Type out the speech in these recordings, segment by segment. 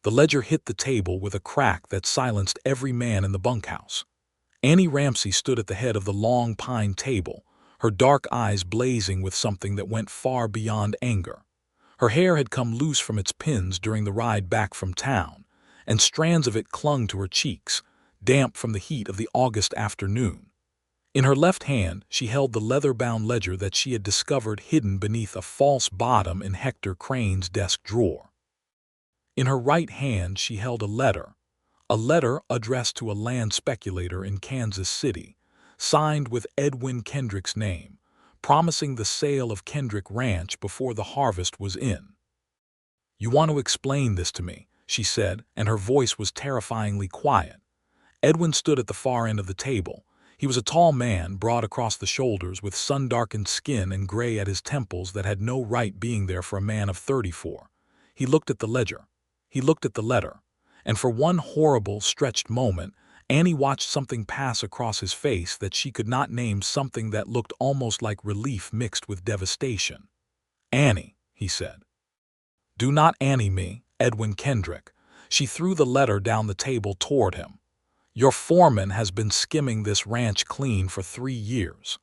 The ledger hit the table with a crack that silenced every man in the bunkhouse. Annie Ramsey stood at the head of the long pine table, her dark eyes blazing with something that went far beyond anger. Her hair had come loose from its pins during the ride back from town, and strands of it clung to her cheeks, damp from the heat of the August afternoon. In her left hand, she held the leather-bound ledger that she had discovered hidden beneath a false bottom in Hector Crane's desk drawer. In her right hand, she held a letter addressed to a land speculator in Kansas City, signed with Edwin Kendrick's name, promising the sale of Kendrick Ranch before the harvest was in. "You want to explain this to me," she said, and her voice was terrifyingly quiet. Edwin stood at the far end of the table. He was a tall man, broad across the shoulders, with sun-darkened skin and gray at his temples that had no right being there for a man of 34. He looked at the ledger. He looked at the letter. And for one horrible, stretched moment, Annie watched something pass across his face that she could not name, something that looked almost like relief mixed with devastation. "Annie," he said. "Do not Annie me, Edwin Kendrick." She threw the letter down the table toward him. "Your foreman has been skimming this ranch clean for 3 years.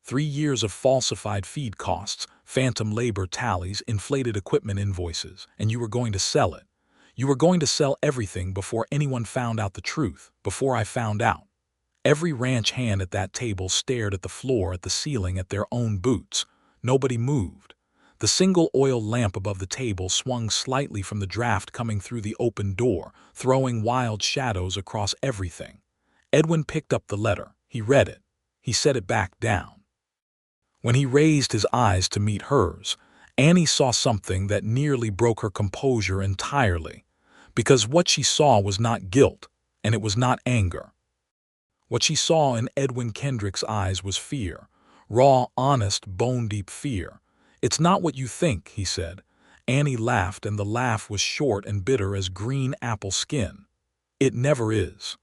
3 years of falsified feed costs, phantom labor tallies, inflated equipment invoices, and you were going to sell it. You were going to sell everything before anyone found out the truth, before I found out." Every ranch hand at that table stared at the floor, at the ceiling, at their own boots. Nobody moved. The single oil lamp above the table swung slightly from the draft coming through the open door, throwing wild shadows across everything. Edwin picked up the letter. He read it. He set it back down. When he raised his eyes to meet hers, Annie saw something that nearly broke her composure entirely, because what she saw was not guilt, and it was not anger. What she saw in Edwin Kendrick's eyes was fear, raw, honest, bone-deep fear. "It's not what you think," he said. Annie laughed, and the laugh was short and bitter as green apple skin. "It never is."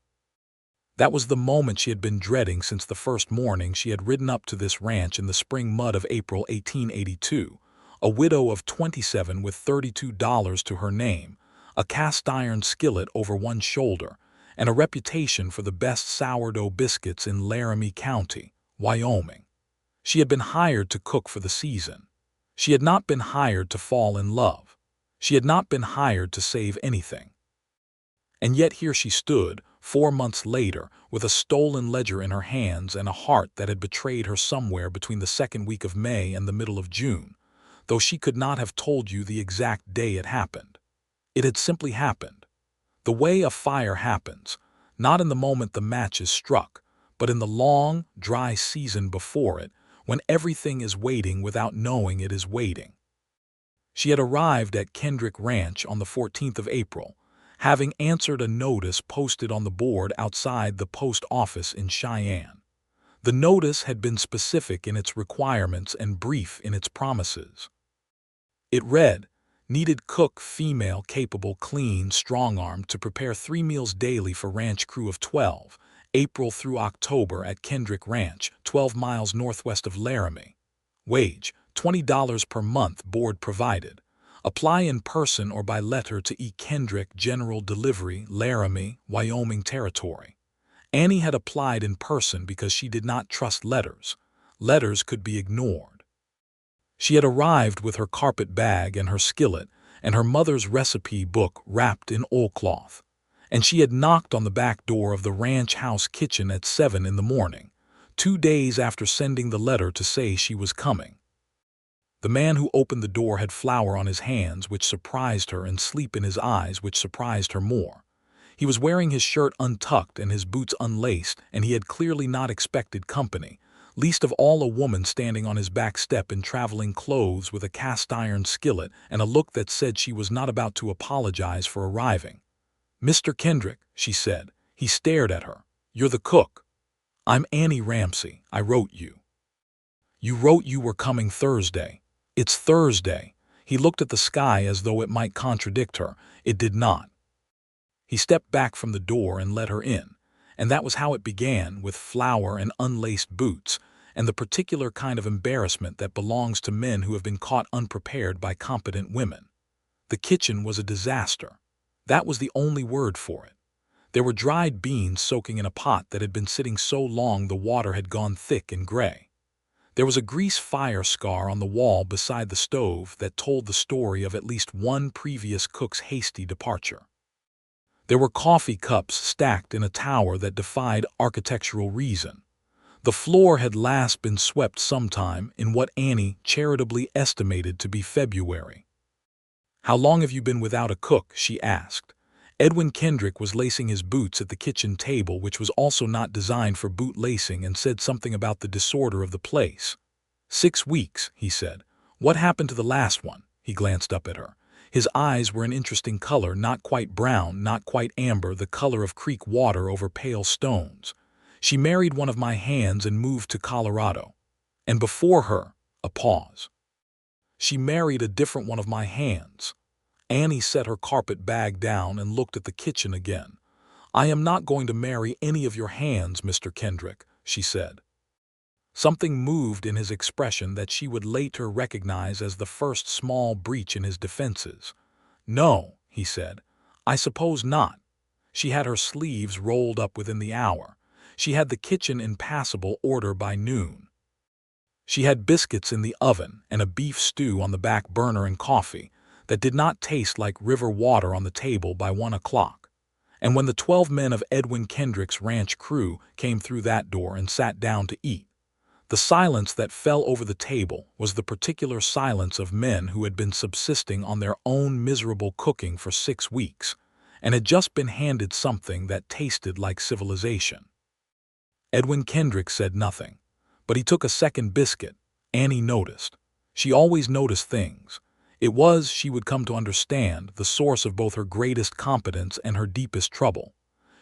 That was the moment she had been dreading since the first morning she had ridden up to this ranch in the spring mud of April 1882, a widow of 27 with $32 to her name, a cast-iron skillet over one shoulder, and a reputation for the best sourdough biscuits in Laramie County, Wyoming. She had been hired to cook for the season. She had not been hired to fall in love. She had not been hired to save anything. And yet here she stood, 4 months later, with a stolen ledger in her hands and a heart that had betrayed her somewhere between the second week of May and the middle of June, though she could not have told you the exact day it happened. It had simply happened. The way a fire happens, not in the moment the match is struck, but in the long, dry season before it, when everything is waiting without knowing it is waiting. She had arrived at Kendrick Ranch on the 14th of April, having answered a notice posted on the board outside the post office in Cheyenne. The notice had been specific in its requirements and brief in its promises. It read, "Needed cook, female, capable, clean, strong-armed, to prepare 3 meals daily for ranch crew of 12, April through October at Kendrick Ranch, 12 miles northwest of Laramie. Wage, $20 per month, board provided. Apply in person or by letter to E. Kendrick, General Delivery, Laramie, Wyoming Territory." Annie had applied in person because she did not trust letters. Letters could be ignored. She had arrived with her carpet bag and her skillet and her mother's recipe book wrapped in oilcloth, and she had knocked on the back door of the ranch house kitchen at 7 in the morning, 2 days after sending the letter to say she was coming. The man who opened the door had flour on his hands, which surprised her, and sleep in his eyes, which surprised her more. He was wearing his shirt untucked and his boots unlaced, and he had clearly not expected company, least of all a woman standing on his back step in traveling clothes with a cast-iron skillet and a look that said she was not about to apologize for arriving. "Mr. Kendrick," she said. He stared at her. "You're the cook." "I'm Annie Ramsey. I wrote you." "You wrote you were coming Thursday." "It's Thursday." He looked at the sky as though it might contradict her. It did not. He stepped back from the door and let her in, and that was how it began, with flour and unlaced boots, and the particular kind of embarrassment that belongs to men who have been caught unprepared by competent women. The kitchen was a disaster. That was the only word for it. There were dried beans soaking in a pot that had been sitting so long the water had gone thick and gray. There was a grease fire scar on the wall beside the stove that told the story of at least one previous cook's hasty departure. There were coffee cups stacked in a tower that defied architectural reason. The floor had last been swept sometime in what Annie charitably estimated to be February. "How long have you been without a cook?" she asked. Edwin Kendrick was lacing his boots at the kitchen table, which was also not designed for boot lacing, and said something about the disorder of the place. 6 weeks, he said. "What happened to the last one?" He glanced up at her. His eyes were an interesting color, not quite brown, not quite amber, the color of creek water over pale stones. "She married one of my hands and moved to Colorado." And before her, a pause. "She married a different one of my hands." Annie set her carpet bag down and looked at the kitchen again. "I am not going to marry any of your hands, Mr. Kendrick," she said. Something moved in his expression that she would later recognize as the first small breach in his defenses. "No," he said, "I suppose not." She had her sleeves rolled up within the hour. She had the kitchen in passable order by noon. She had biscuits in the oven and a beef stew on the back burner and coffee that did not taste like river water on the table by 1 o'clock. And when the 12 men of Edwin Kendrick's ranch crew came through that door and sat down to eat, the silence that fell over the table was the particular silence of men who had been subsisting on their own miserable cooking for 6 weeks and had just been handed something that tasted like civilization. Edwin Kendrick said nothing, but he took a second biscuit. Annie noticed. She always noticed things. It was, she would come to understand, the source of both her greatest competence and her deepest trouble.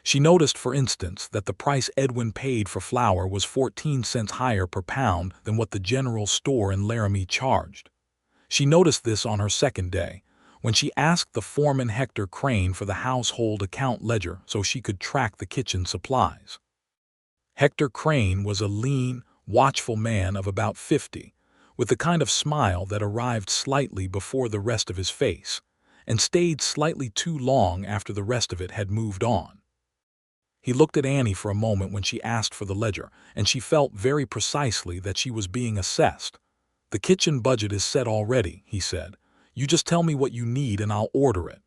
She noticed, for instance, that the price Edwin paid for flour was 14 cents higher per pound than what the general store in Laramie charged. She noticed this on her second day, when she asked the foreman Hector Crane for the household account ledger so she could track the kitchen supplies. Hector Crane was a lean, watchful man of about 50, with the kind of smile that arrived slightly before the rest of his face, and stayed slightly too long after the rest of it had moved on. He looked at Annie for a moment when she asked for the ledger, and she felt very precisely that she was being assessed. "The kitchen budget is set already," he said. "You just tell me what you need and I'll order it."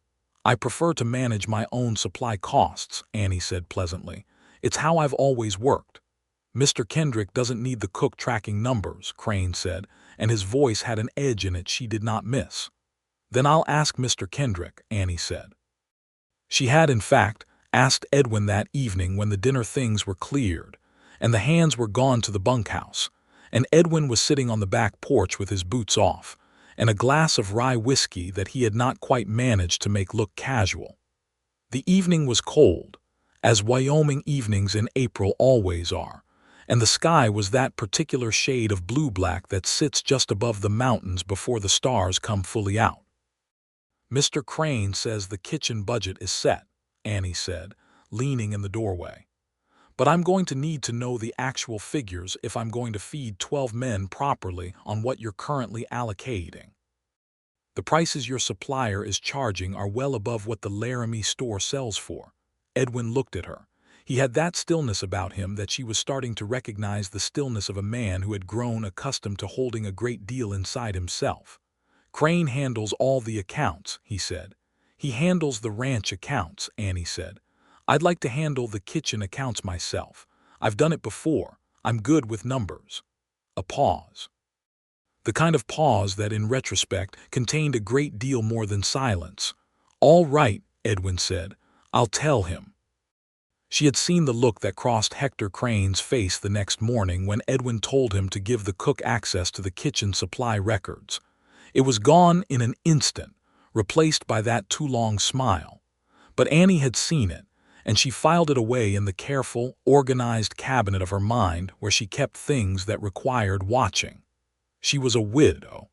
"I prefer to manage my own supply costs," Annie said pleasantly. "It's how I've always worked." "Mr. Kendrick doesn't need the cook tracking numbers," Crane said, and his voice had an edge in it she did not miss. "Then I'll ask Mr. Kendrick," Annie said. She had, in fact, asked Edwin that evening when the dinner things were cleared, and the hands were gone to the bunkhouse, and Edwin was sitting on the back porch with his boots off, and a glass of rye whiskey that he had not quite managed to make look casual. The evening was cold, as Wyoming evenings in April always are, and the sky was that particular shade of blue-black that sits just above the mountains before the stars come fully out. "Mr. Crane says the kitchen budget is set," Annie said, leaning in the doorway. "But I'm going to need to know the actual figures if I'm going to feed 12 men properly on what you're currently allocating. The prices your supplier is charging are well above what the Laramie store sells for." Edwin looked at her. He had that stillness about him that she was starting to recognize, the stillness of a man who had grown accustomed to holding a great deal inside himself. "Crane handles all the accounts," he said. "He handles the ranch accounts," Annie said. "I'd like to handle the kitchen accounts myself. I've done it before. I'm good with numbers." A pause. The kind of pause that, in retrospect, contained a great deal more than silence. "All right," Edwin said. "I'll tell him." She had seen the look that crossed Hector Crane's face the next morning when Edwin told him to give the cook access to the kitchen supply records. It was gone in an instant, replaced by that too long smile. But Annie had seen it, and she filed it away in the careful, organized cabinet of her mind where she kept things that required watching. She was a widow.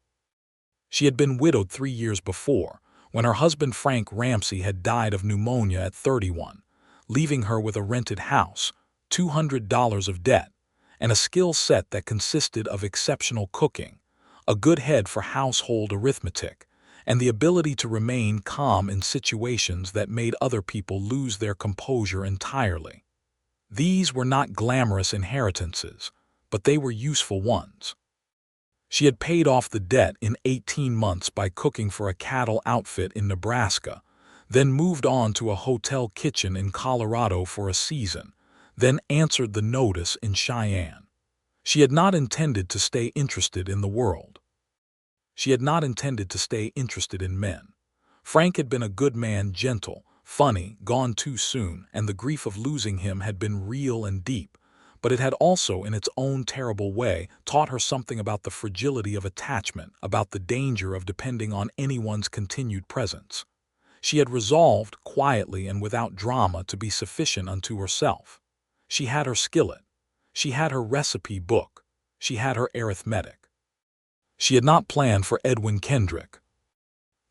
She had been widowed 3 years before, when her husband Frank Ramsey had died of pneumonia at 31. Leaving her with a rented house, $200 of debt, and a skill set that consisted of exceptional cooking, a good head for household arithmetic, and the ability to remain calm in situations that made other people lose their composure entirely. These were not glamorous inheritances, but they were useful ones. She had paid off the debt in 18 months by cooking for a cattle outfit in Nebraska, then moved on to a hotel kitchen in Colorado for a season, then answered the notice in Cheyenne. She had not intended to stay interested in the world. She had not intended to stay interested in men. Frank had been a good man, gentle, funny, gone too soon, and the grief of losing him had been real and deep, but it had also, in its own terrible way, taught her something about the fragility of attachment, about the danger of depending on anyone's continued presence. She had resolved, quietly and without drama, to be sufficient unto herself. She had her skillet. She had her recipe book. She had her arithmetic. She had not planned for Edwin Kendrick.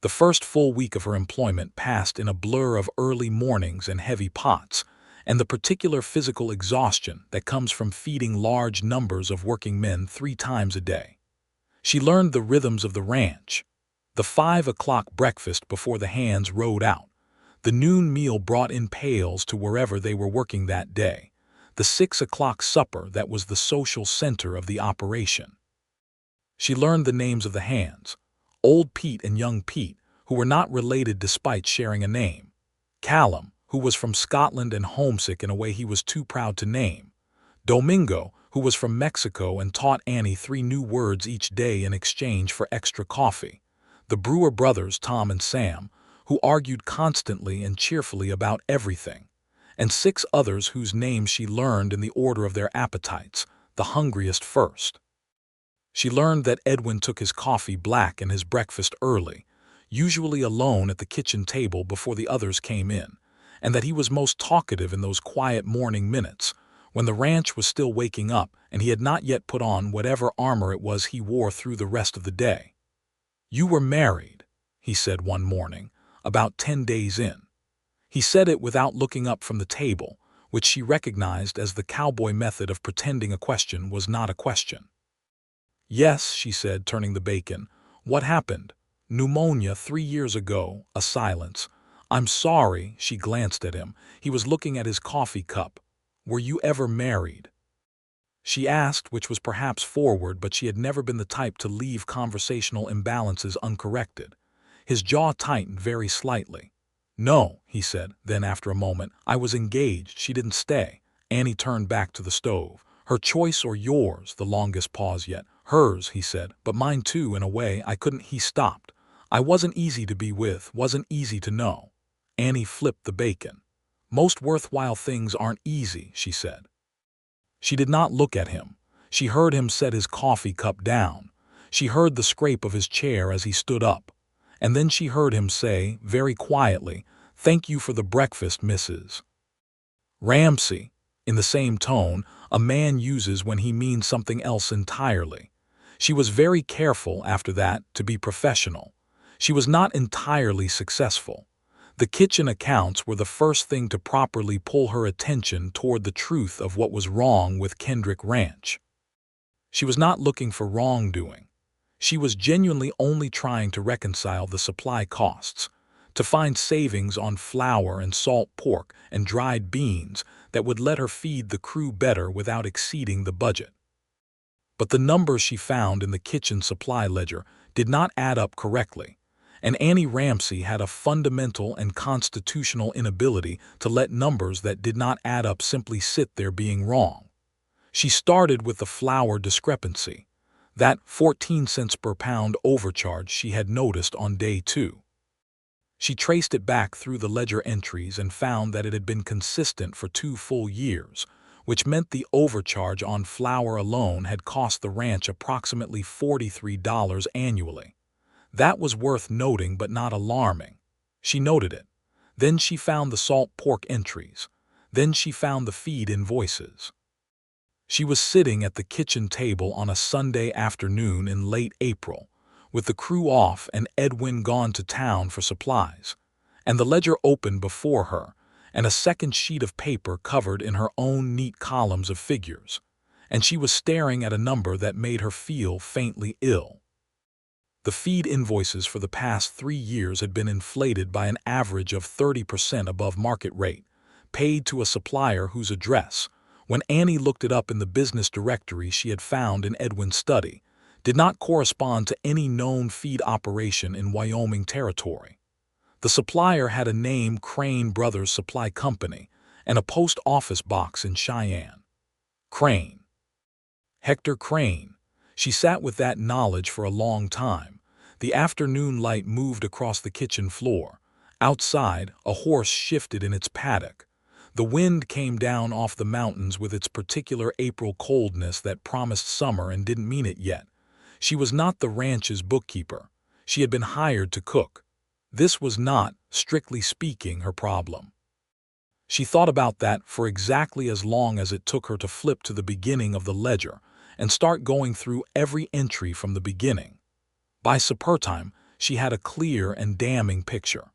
The first full week of her employment passed in a blur of early mornings and heavy pots, and the particular physical exhaustion that comes from feeding large numbers of working men 3 times a day. She learned the rhythms of the ranch. The 5 o'clock breakfast before the hands rode out, the noon meal brought in pails to wherever they were working that day, the 6 o'clock supper that was the social center of the operation. She learned the names of the hands, Old Pete and Young Pete, who were not related despite sharing a name, Callum, who was from Scotland and homesick in a way he was too proud to name, Domingo, who was from Mexico and taught Annie 3 new words each day in exchange for extra coffee, the Brewer brothers Tom and Sam, who argued constantly and cheerfully about everything, and 6 others whose names she learned in the order of their appetites, the hungriest first. She learned that Edwin took his coffee black and his breakfast early, usually alone at the kitchen table before the others came in, and that he was most talkative in those quiet morning minutes, when the ranch was still waking up and he had not yet put on whatever armor it was he wore through the rest of the day. "You were married," he said one morning, about 10 days in. He said it without looking up from the table, which she recognized as the cowboy method of pretending a question was not a question. "Yes," she said, turning the bacon. "What happened?" "Pneumonia 3 years ago." A silence. "I'm sorry." She glanced at him. He was looking at his coffee cup. "Were you ever married?" She asked, which was perhaps forward, but she had never been the type to leave conversational imbalances uncorrected. His jaw tightened very slightly. "No," he said. Then, after a moment, "I was engaged. She didn't stay." Annie turned back to the stove. "Her choice or yours?" The longest pause yet. "Hers," he said, "but mine too, in a way. I couldn't—" He stopped. "I wasn't easy to be with, wasn't easy to know." Annie flipped the bacon. "Most worthwhile things aren't easy," she said. She did not look at him. She heard him set his coffee cup down. She heard the scrape of his chair as he stood up. And then she heard him say, very quietly, "Thank you for the breakfast, Mrs. Ramsey," in the same tone a man uses when he means something else entirely. She was very careful, after that, to be professional. She was not entirely successful. The kitchen accounts were the first thing to properly pull her attention toward the truth of what was wrong with Kendrick Ranch. She was not looking for wrongdoing. She was genuinely only trying to reconcile the supply costs, to find savings on flour and salt pork and dried beans that would let her feed the crew better without exceeding the budget. But the numbers she found in the kitchen supply ledger did not add up correctly, and Annie Ramsey had a fundamental and constitutional inability to let numbers that did not add up simply sit there being wrong. She started with the flour discrepancy, that 14 cents per pound overcharge she had noticed on day 2. She traced it back through the ledger entries and found that it had been consistent for 2 full years, which meant the overcharge on flour alone had cost the ranch approximately $43 annually. That was worth noting but not alarming. She noted it. Then she found the salt pork entries. Then she found the feed invoices. She was sitting at the kitchen table on a Sunday afternoon in late April, with the crew off and Edwin gone to town for supplies, and the ledger open before her, and a second sheet of paper covered in her own neat columns of figures, and she was staring at a number that made her feel faintly ill. The feed invoices for the past 3 years had been inflated by an average of 30% above market rate, paid to a supplier whose address, when Annie looked it up in the business directory she had found in Edwin's study, did not correspond to any known feed operation in Wyoming Territory. The supplier had a name, Crane Brothers Supply Company, and a post office box in Cheyenne. Crane. Hector Crane. She sat with that knowledge for a long time. The afternoon light moved across the kitchen floor. Outside, a horse shifted in its paddock. The wind came down off the mountains with its particular April coldness that promised summer and didn't mean it yet. She was not the ranch's bookkeeper. She had been hired to cook. This was not, strictly speaking, her problem. She thought about that for exactly as long as it took her to flip to the beginning of the ledger and start going through every entry from the beginning. By supper time, she had a clear and damning picture.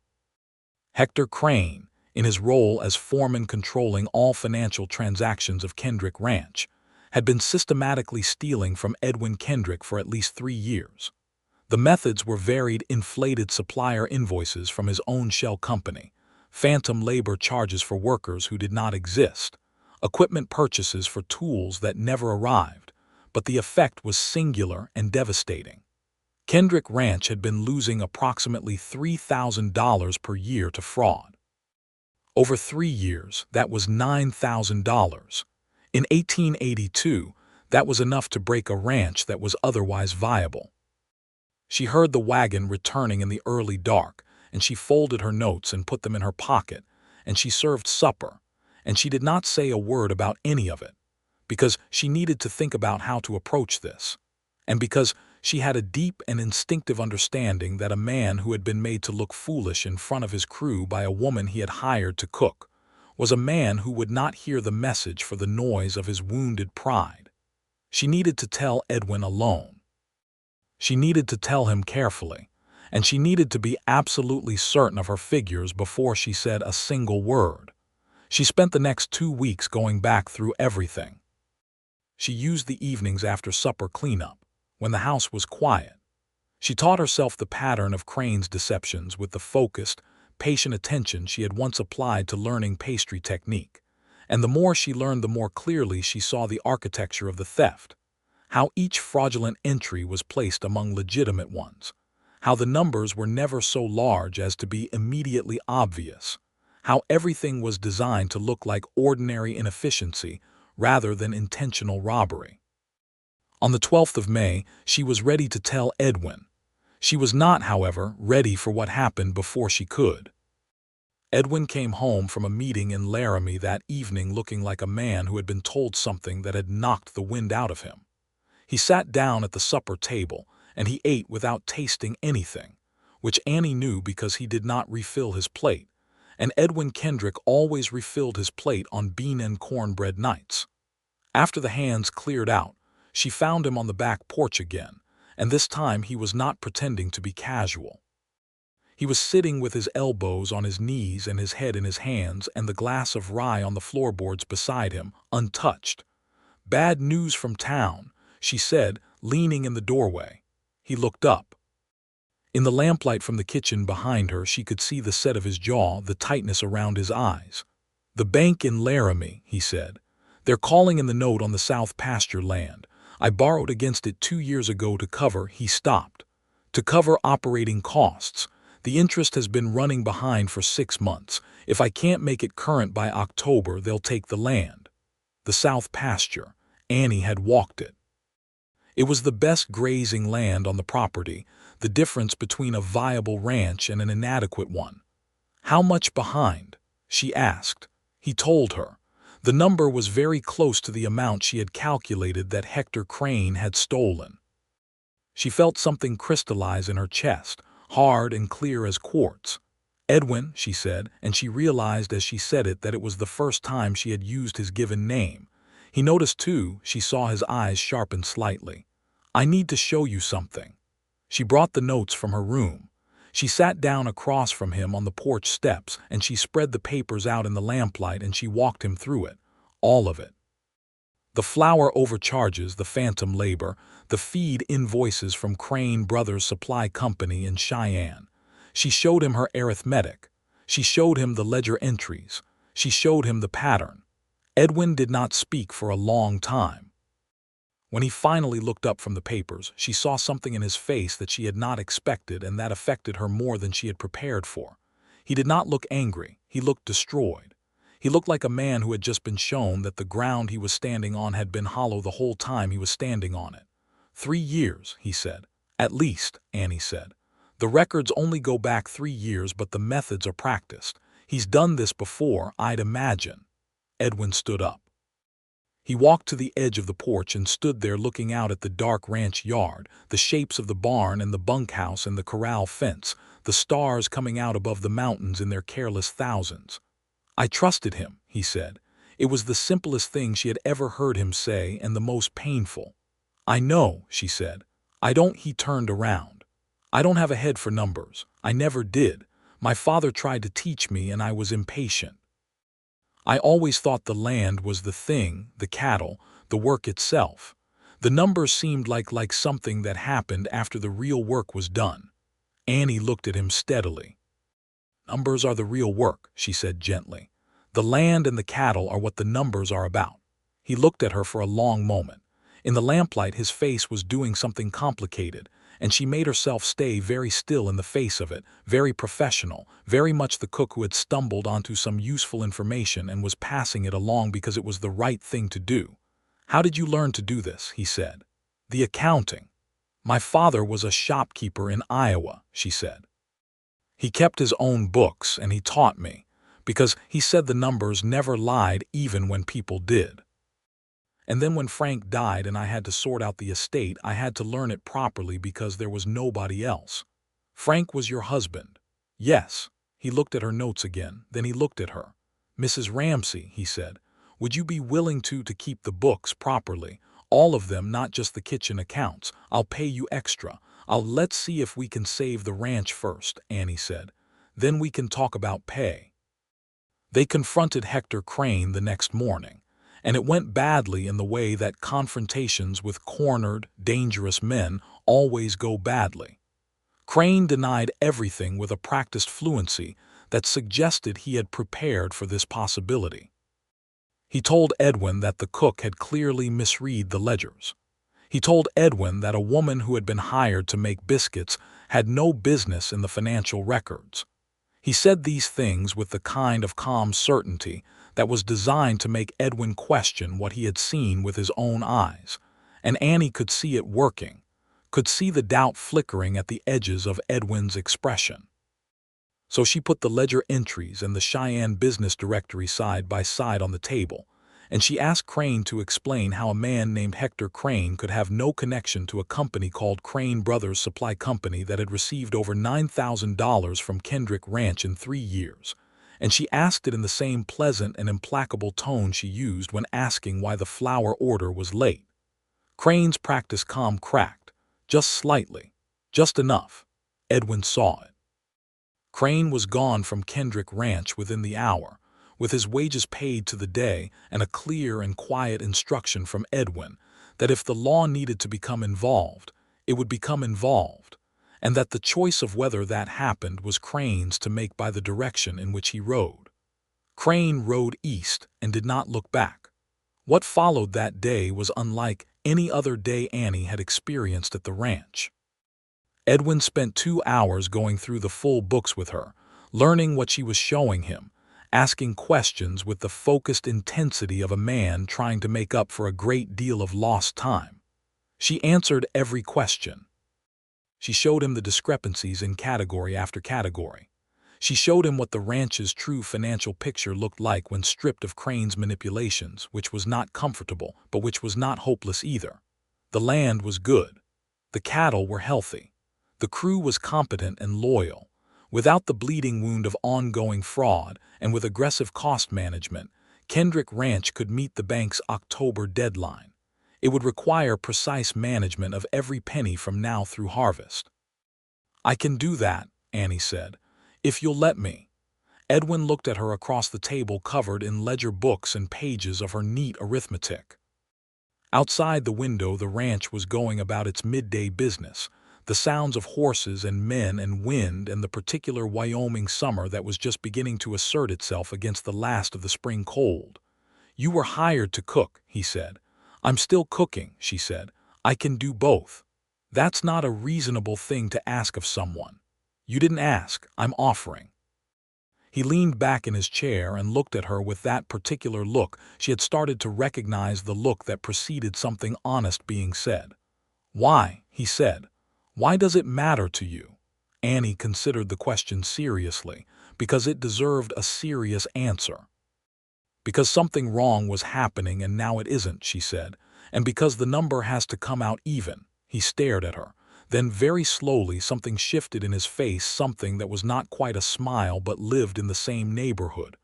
Hector Crane, in his role as foreman controlling all financial transactions of Kendrick Ranch, had been systematically stealing from Edwin Kendrick for at least 3 years. The methods were varied: inflated supplier invoices from his own shell company, phantom labor charges for workers who did not exist, equipment purchases for tools that never arrived, but the effect was singular and devastating. Kendrick Ranch had been losing approximately $3,000 per year to fraud. Over 3 years, that was $9,000. In 1882, that was enough to break a ranch that was otherwise viable. She heard the wagon returning in the early dark, and she folded her notes and put them in her pocket, and she served supper, and she did not say a word about any of it, because she needed to think about how to approach this, and because she had a deep and instinctive understanding that a man who had been made to look foolish in front of his crew by a woman he had hired to cook was a man who would not hear the message for the noise of his wounded pride. She needed to tell Edwin alone. She needed to tell him carefully, and she needed to be absolutely certain of her figures before she said a single word. She spent the next 2 weeks going back through everything. She used the evenings after supper cleanup, when the house was quiet. She taught herself the pattern of Crane's deceptions with the focused, patient attention she had once applied to learning pastry technique. And the more she learned, the more clearly she saw the architecture of the theft, how each fraudulent entry was placed among legitimate ones, how the numbers were never so large as to be immediately obvious, how everything was designed to look like ordinary inefficiency rather than intentional robbery. On the 12th of May, she was ready to tell Edwin. She was not, however, ready for what happened before she could. Edwin came home from a meeting in Laramie that evening looking like a man who had been told something that had knocked the wind out of him. He sat down at the supper table, and he ate without tasting anything, which Annie knew because he did not refill his plate, and Edwin Kendrick always refilled his plate on bean and cornbread nights. After the hands cleared out, she found him on the back porch again, and this time he was not pretending to be casual. He was sitting with his elbows on his knees and his head in his hands and the glass of rye on the floorboards beside him, untouched. "Bad news from town," she said, leaning in the doorway. He looked up. In the lamplight from the kitchen behind her, she could see the set of his jaw, the tightness around his eyes. "The bank in Laramie," he said. "They're calling in the note on the south pasture land. I borrowed against it 2 years ago to cover," he stopped, "to cover operating costs. The interest has been running behind for 6 months. If I can't make it current by October, they'll take the land." The south pasture. Annie had walked it. It was the best grazing land on the property, the difference between a viable ranch and an inadequate one. "How much behind?" she asked. He told her. The number was very close to the amount she had calculated that Hector Crane had stolen. She felt something crystallize in her chest, hard and clear as quartz. "Edwin," she said, and she realized as she said it that it was the first time she had used his given name. He noticed too, she saw his eyes sharpen slightly. "I need to show you something." She brought the notes from her room. She sat down across from him on the porch steps, and she spread the papers out in the lamplight, and she walked him through it, all of it. The flour overcharges the phantom labor, the feed invoices from Crane Brothers Supply Company in Cheyenne. She showed him her arithmetic. She showed him the ledger entries. She showed him the pattern. Edwin did not speak for a long time. When he finally looked up from the papers, she saw something in his face that she had not expected and that affected her more than she had prepared for. He did not look angry. He looked destroyed. He looked like a man who had just been shown that the ground he was standing on had been hollow the whole time he was standing on it. 3 years, he said. At least, Annie said. The records only go back 3 years, but the methods are practiced. He's done this before, I'd imagine. Edwin stood up. He walked to the edge of the porch and stood there looking out at the dark ranch yard, the shapes of the barn and the bunkhouse and the corral fence, the stars coming out above the mountains in their careless thousands. I trusted him, he said. It was the simplest thing she had ever heard him say and the most painful. I know, she said. I don't. He turned around. I don't have a head for numbers. I never did. My father tried to teach me and I was impatient. I always thought the land was the thing, the cattle, the work itself. The numbers seemed like something that happened after the real work was done. Annie looked at him steadily. Numbers are the real work, she said gently. The land and the cattle are what the numbers are about. He looked at her for a long moment. In the lamplight his face was doing something complicated, and she made herself stay very still in the face of it, very professional, very much the cook who had stumbled onto some useful information and was passing it along because it was the right thing to do. How did you learn to do this? He said. The accounting. My father was a shopkeeper in Iowa, she said. He kept his own books and he taught me, because he said the numbers never lied even when people did. And then when Frank died and I had to sort out the estate, I had to learn it properly because there was nobody else. Frank was your husband. Yes. He looked at her notes again, then he looked at her. Mrs. Ramsey, he said, would you be willing to keep the books properly? All of them, not just the kitchen accounts. I'll pay you extra. Let's see if we can save the ranch first, Annie said. Then we can talk about pay. They confronted Hector Crane the next morning, and it went badly in the way that confrontations with cornered, dangerous men always go badly. Crane denied everything with a practiced fluency that suggested he had prepared for this possibility. He told Edwin that the cook had clearly misread the ledgers. He told Edwin that a woman who had been hired to make biscuits had no business in the financial records. He said these things with the kind of calm certainty that was designed to make Edwin question what he had seen with his own eyes, and Annie could see it working, could see the doubt flickering at the edges of Edwin's expression. So she put the ledger entries and the Cheyenne business directory side by side on the table, and she asked Crane to explain how a man named Hector Crane could have no connection to a company called Crane Brothers Supply Company that had received over $9,000 from Kendrick Ranch in 3 years. And she asked it in the same pleasant and implacable tone she used when asking why the flour order was late. Crane's practiced calm cracked, just slightly, just enough. Edwin saw it. Crane was gone from Kendrick Ranch within the hour, with his wages paid to the day and a clear and quiet instruction from Edwin that if the law needed to become involved, it would become involved, and that the choice of whether that happened was Crane's to make by the direction in which he rode. Crane rode east and did not look back. What followed that day was unlike any other day Annie had experienced at the ranch. Edwin spent 2 hours going through the full books with her, learning what she was showing him, asking questions with the focused intensity of a man trying to make up for a great deal of lost time. She answered every question. She showed him the discrepancies in category after category. She showed him what the ranch's true financial picture looked like when stripped of Crane's manipulations, which was not comfortable, but which was not hopeless either. The land was good. The cattle were healthy. The crew was competent and loyal. Without the bleeding wound of ongoing fraud and with aggressive cost management, Kendrick Ranch could meet the bank's October deadline. It would require precise management of every penny from now through harvest. I can do that, Annie said, if you'll let me. Edwin looked at her across the table covered in ledger books and pages of her neat arithmetic. Outside the window, the ranch was going about its midday business, the sounds of horses and men and wind and the particular Wyoming summer that was just beginning to assert itself against the last of the spring cold. "You were hired to cook," he said. "I'm still cooking," she said. "I can do both." "That's not a reasonable thing to ask of someone." "You didn't ask, I'm offering." He leaned back in his chair and looked at her with that particular look. She had started to recognize the look that preceded something honest being said. "Why?" he said. "Why does it matter to you?" Annie considered the question seriously, because it deserved a serious answer. "Because something wrong was happening and now it isn't," she said, "and because the number has to come out even." He stared at her. Then very slowly something shifted in his face, something that was not quite a smile but lived in the same neighborhood.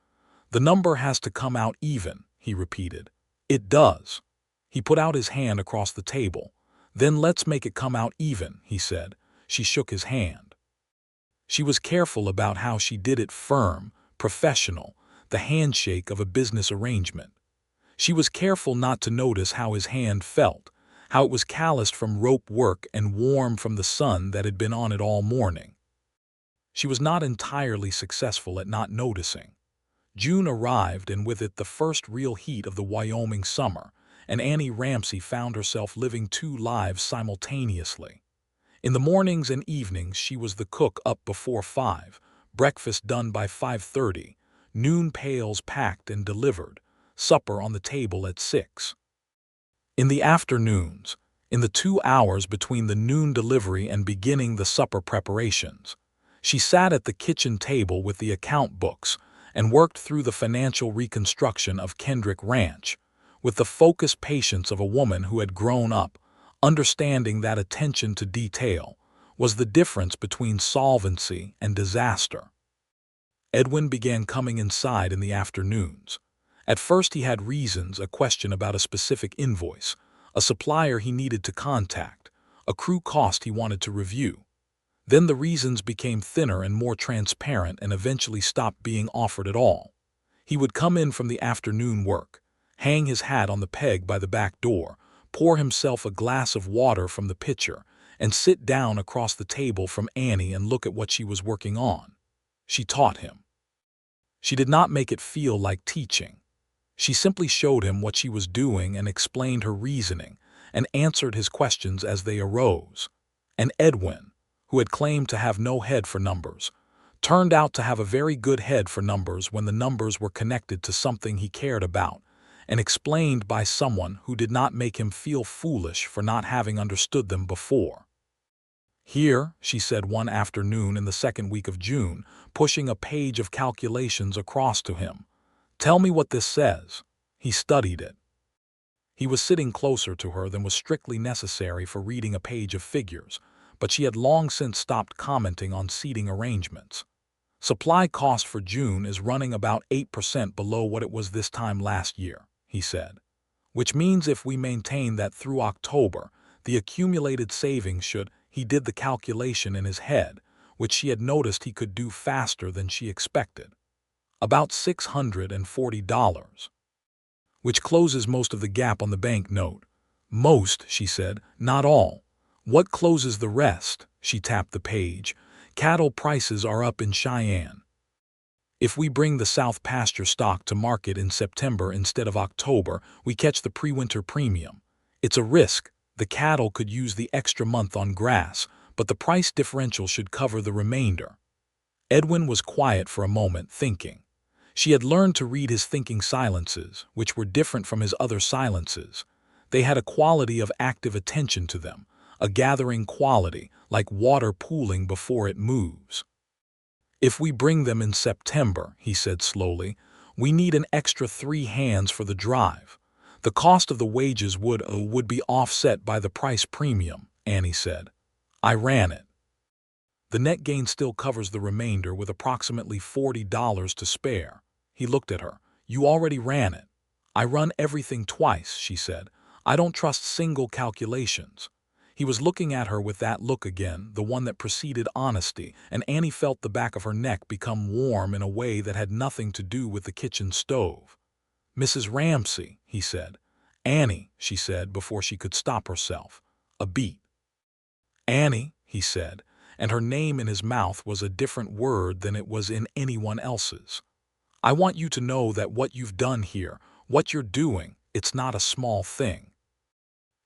"The number has to come out even," he repeated. "It does." He put out his hand across the table. "Then let's make it come out even," he said. She shook his hand. She was careful about how she did it, firm, professional, the handshake of a business arrangement. She was careful not to notice how his hand felt, how it was calloused from rope work and warm from the sun that had been on it all morning. She was not entirely successful at not noticing. June arrived, and with it the first real heat of the Wyoming summer, and Annie Ramsey found herself living two lives simultaneously. In the mornings and evenings she was the cook up before 5, breakfast done by 5:30, noon pails packed and delivered, supper on the table at 6. In the afternoons, in the 2 hours between the noon delivery and beginning the supper preparations, she sat at the kitchen table with the account books and worked through the financial reconstruction of Kendrick Ranch, with the focused patience of a woman who had grown up, understanding that attention to detail was the difference between solvency and disaster. Edwin began coming inside in the afternoons. At first he had reasons, a question about a specific invoice, a supplier he needed to contact, a crew cost he wanted to review. Then the reasons became thinner and more transparent and eventually stopped being offered at all. He would come in from the afternoon work, hang his hat on the peg by the back door, pour himself a glass of water from the pitcher, and sit down across the table from Annie and look at what she was working on. She taught him. She did not make it feel like teaching. She simply showed him what she was doing and explained her reasoning and answered his questions as they arose. And Edwin, who had claimed to have no head for numbers, turned out to have a very good head for numbers when the numbers were connected to something he cared about and explained by someone who did not make him feel foolish for not having understood them before. "Here," she said one afternoon in the second week of June, pushing a page of calculations across to him. "Tell me what this says." He studied it. He was sitting closer to her than was strictly necessary for reading a page of figures, but she had long since stopped commenting on seating arrangements. "Supply cost for June is running about 8% below what it was this time last year," he said, "which means if we maintain that through October, the accumulated savings should—" He did the calculation in his head, which she had noticed he could do faster than she expected. "About $640, which closes most of the gap on the bank note." "Most," she said, "not all. What closes the rest?" She tapped the page. "Cattle prices are up in Cheyenne. If we bring the South pasture stock to market in September instead of October, we catch the pre-winter premium. It's a risk. The cattle could use the extra month on grass, but the price differential should cover the remainder." Edwin was quiet for a moment, thinking. She had learned to read his thinking silences, which were different from his other silences. They had a quality of active attention to them, a gathering quality, like water pooling before it moves. "If we bring them in September," he said slowly, "we need an extra 3 hands for the drive. The cost of the wages would be offset by the price premium," Annie said. "I ran it. The net gain still covers the remainder with approximately $40 to spare." He looked at her. "You already ran it." "I run everything twice," she said. "I don't trust single calculations." He was looking at her with that look again, the one that preceded honesty, and Annie felt the back of her neck become warm in a way that had nothing to do with the kitchen stove. "Mrs. Ramsey," he said, "Annie," she said before she could stop herself. A beat. "Annie," he said, and her name in his mouth was a different word than it was in anyone else's. "I want you to know that what you've done here, what you're doing, it's not a small thing.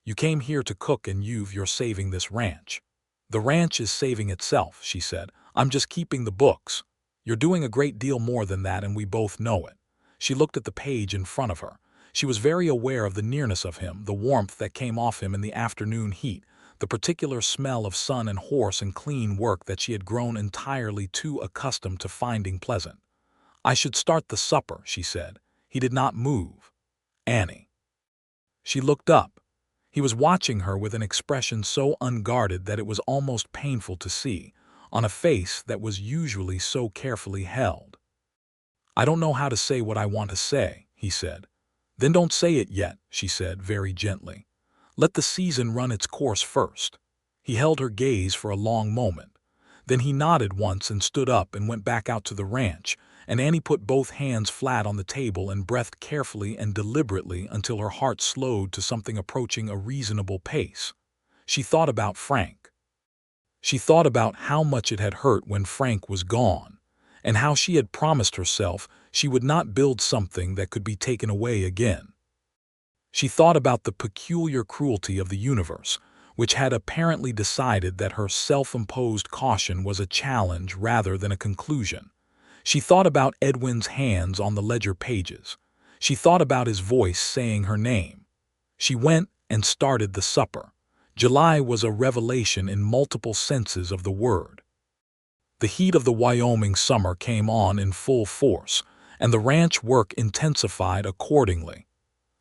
You came here to cook and you're saving this ranch." "The ranch is saving itself," she said. "I'm just keeping the books. You're doing a great deal more than that, and we both know it." She looked at the page in front of her. She was very aware of the nearness of him, the warmth that came off him in the afternoon heat, the particular smell of sun and horse and clean work that she had grown entirely too accustomed to finding pleasant. "I should start the supper," she said. He did not move. "Annie." She looked up. He was watching her with an expression so unguarded that it was almost painful to see, on a face that was usually so carefully held. "I don't know how to say what I want to say," he said. "Then don't say it yet," she said very gently. "Let the season run its course first." He held her gaze for a long moment. Then he nodded once and stood up and went back out to the ranch, and Annie put both hands flat on the table and breathed carefully and deliberately until her heart slowed to something approaching a reasonable pace. She thought about Frank. She thought about how much it had hurt when Frank was gone, and how she had promised herself she would not build something that could be taken away again. She thought about the peculiar cruelty of the universe, which had apparently decided that her self-imposed caution was a challenge rather than a conclusion. She thought about Edwin's hands on the ledger pages. She thought about his voice saying her name. She went and started the supper. July was a revelation in multiple senses of the word. The heat of the Wyoming summer came on in full force, and the ranch work intensified accordingly.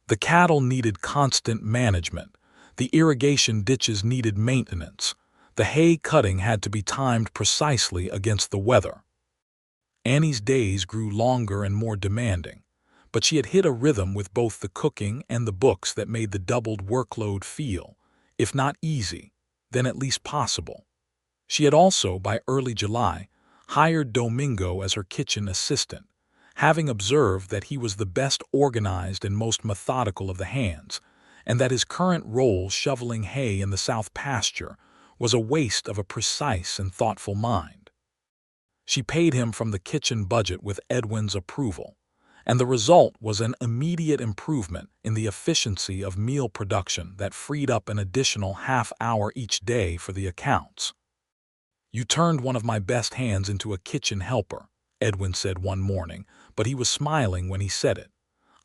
The cattle needed constant management. The irrigation ditches needed maintenance. The hay cutting had to be timed precisely against the weather. Annie's days grew longer and more demanding, but she had hit a rhythm with both the cooking and the books that made the doubled workload feel, if not easy, then at least possible. She had also, by early July, hired Domingo as her kitchen assistant, having observed that he was the best organized and most methodical of the hands, and that his current role shoveling hay in the south pasture was a waste of a precise and thoughtful mind. She paid him from the kitchen budget with Edwin's approval, and the result was an immediate improvement in the efficiency of meal production that freed up an additional half-hour each day for the accounts. "You turned one of my best hands into a kitchen helper," Edwin said one morning, but he was smiling when he said it.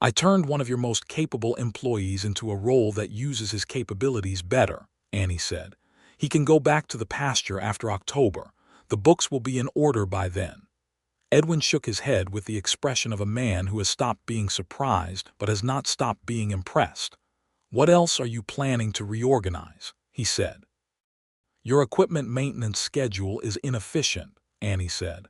"I turned one of your most capable employees into a role that uses his capabilities better," Annie said. "He can go back to the pasture after October. The books will be in order by then." Edwin shook his head with the expression of a man who has stopped being surprised but has not stopped being impressed. "What else are you planning to reorganize?" he said. "Your equipment maintenance schedule is inefficient," Annie said.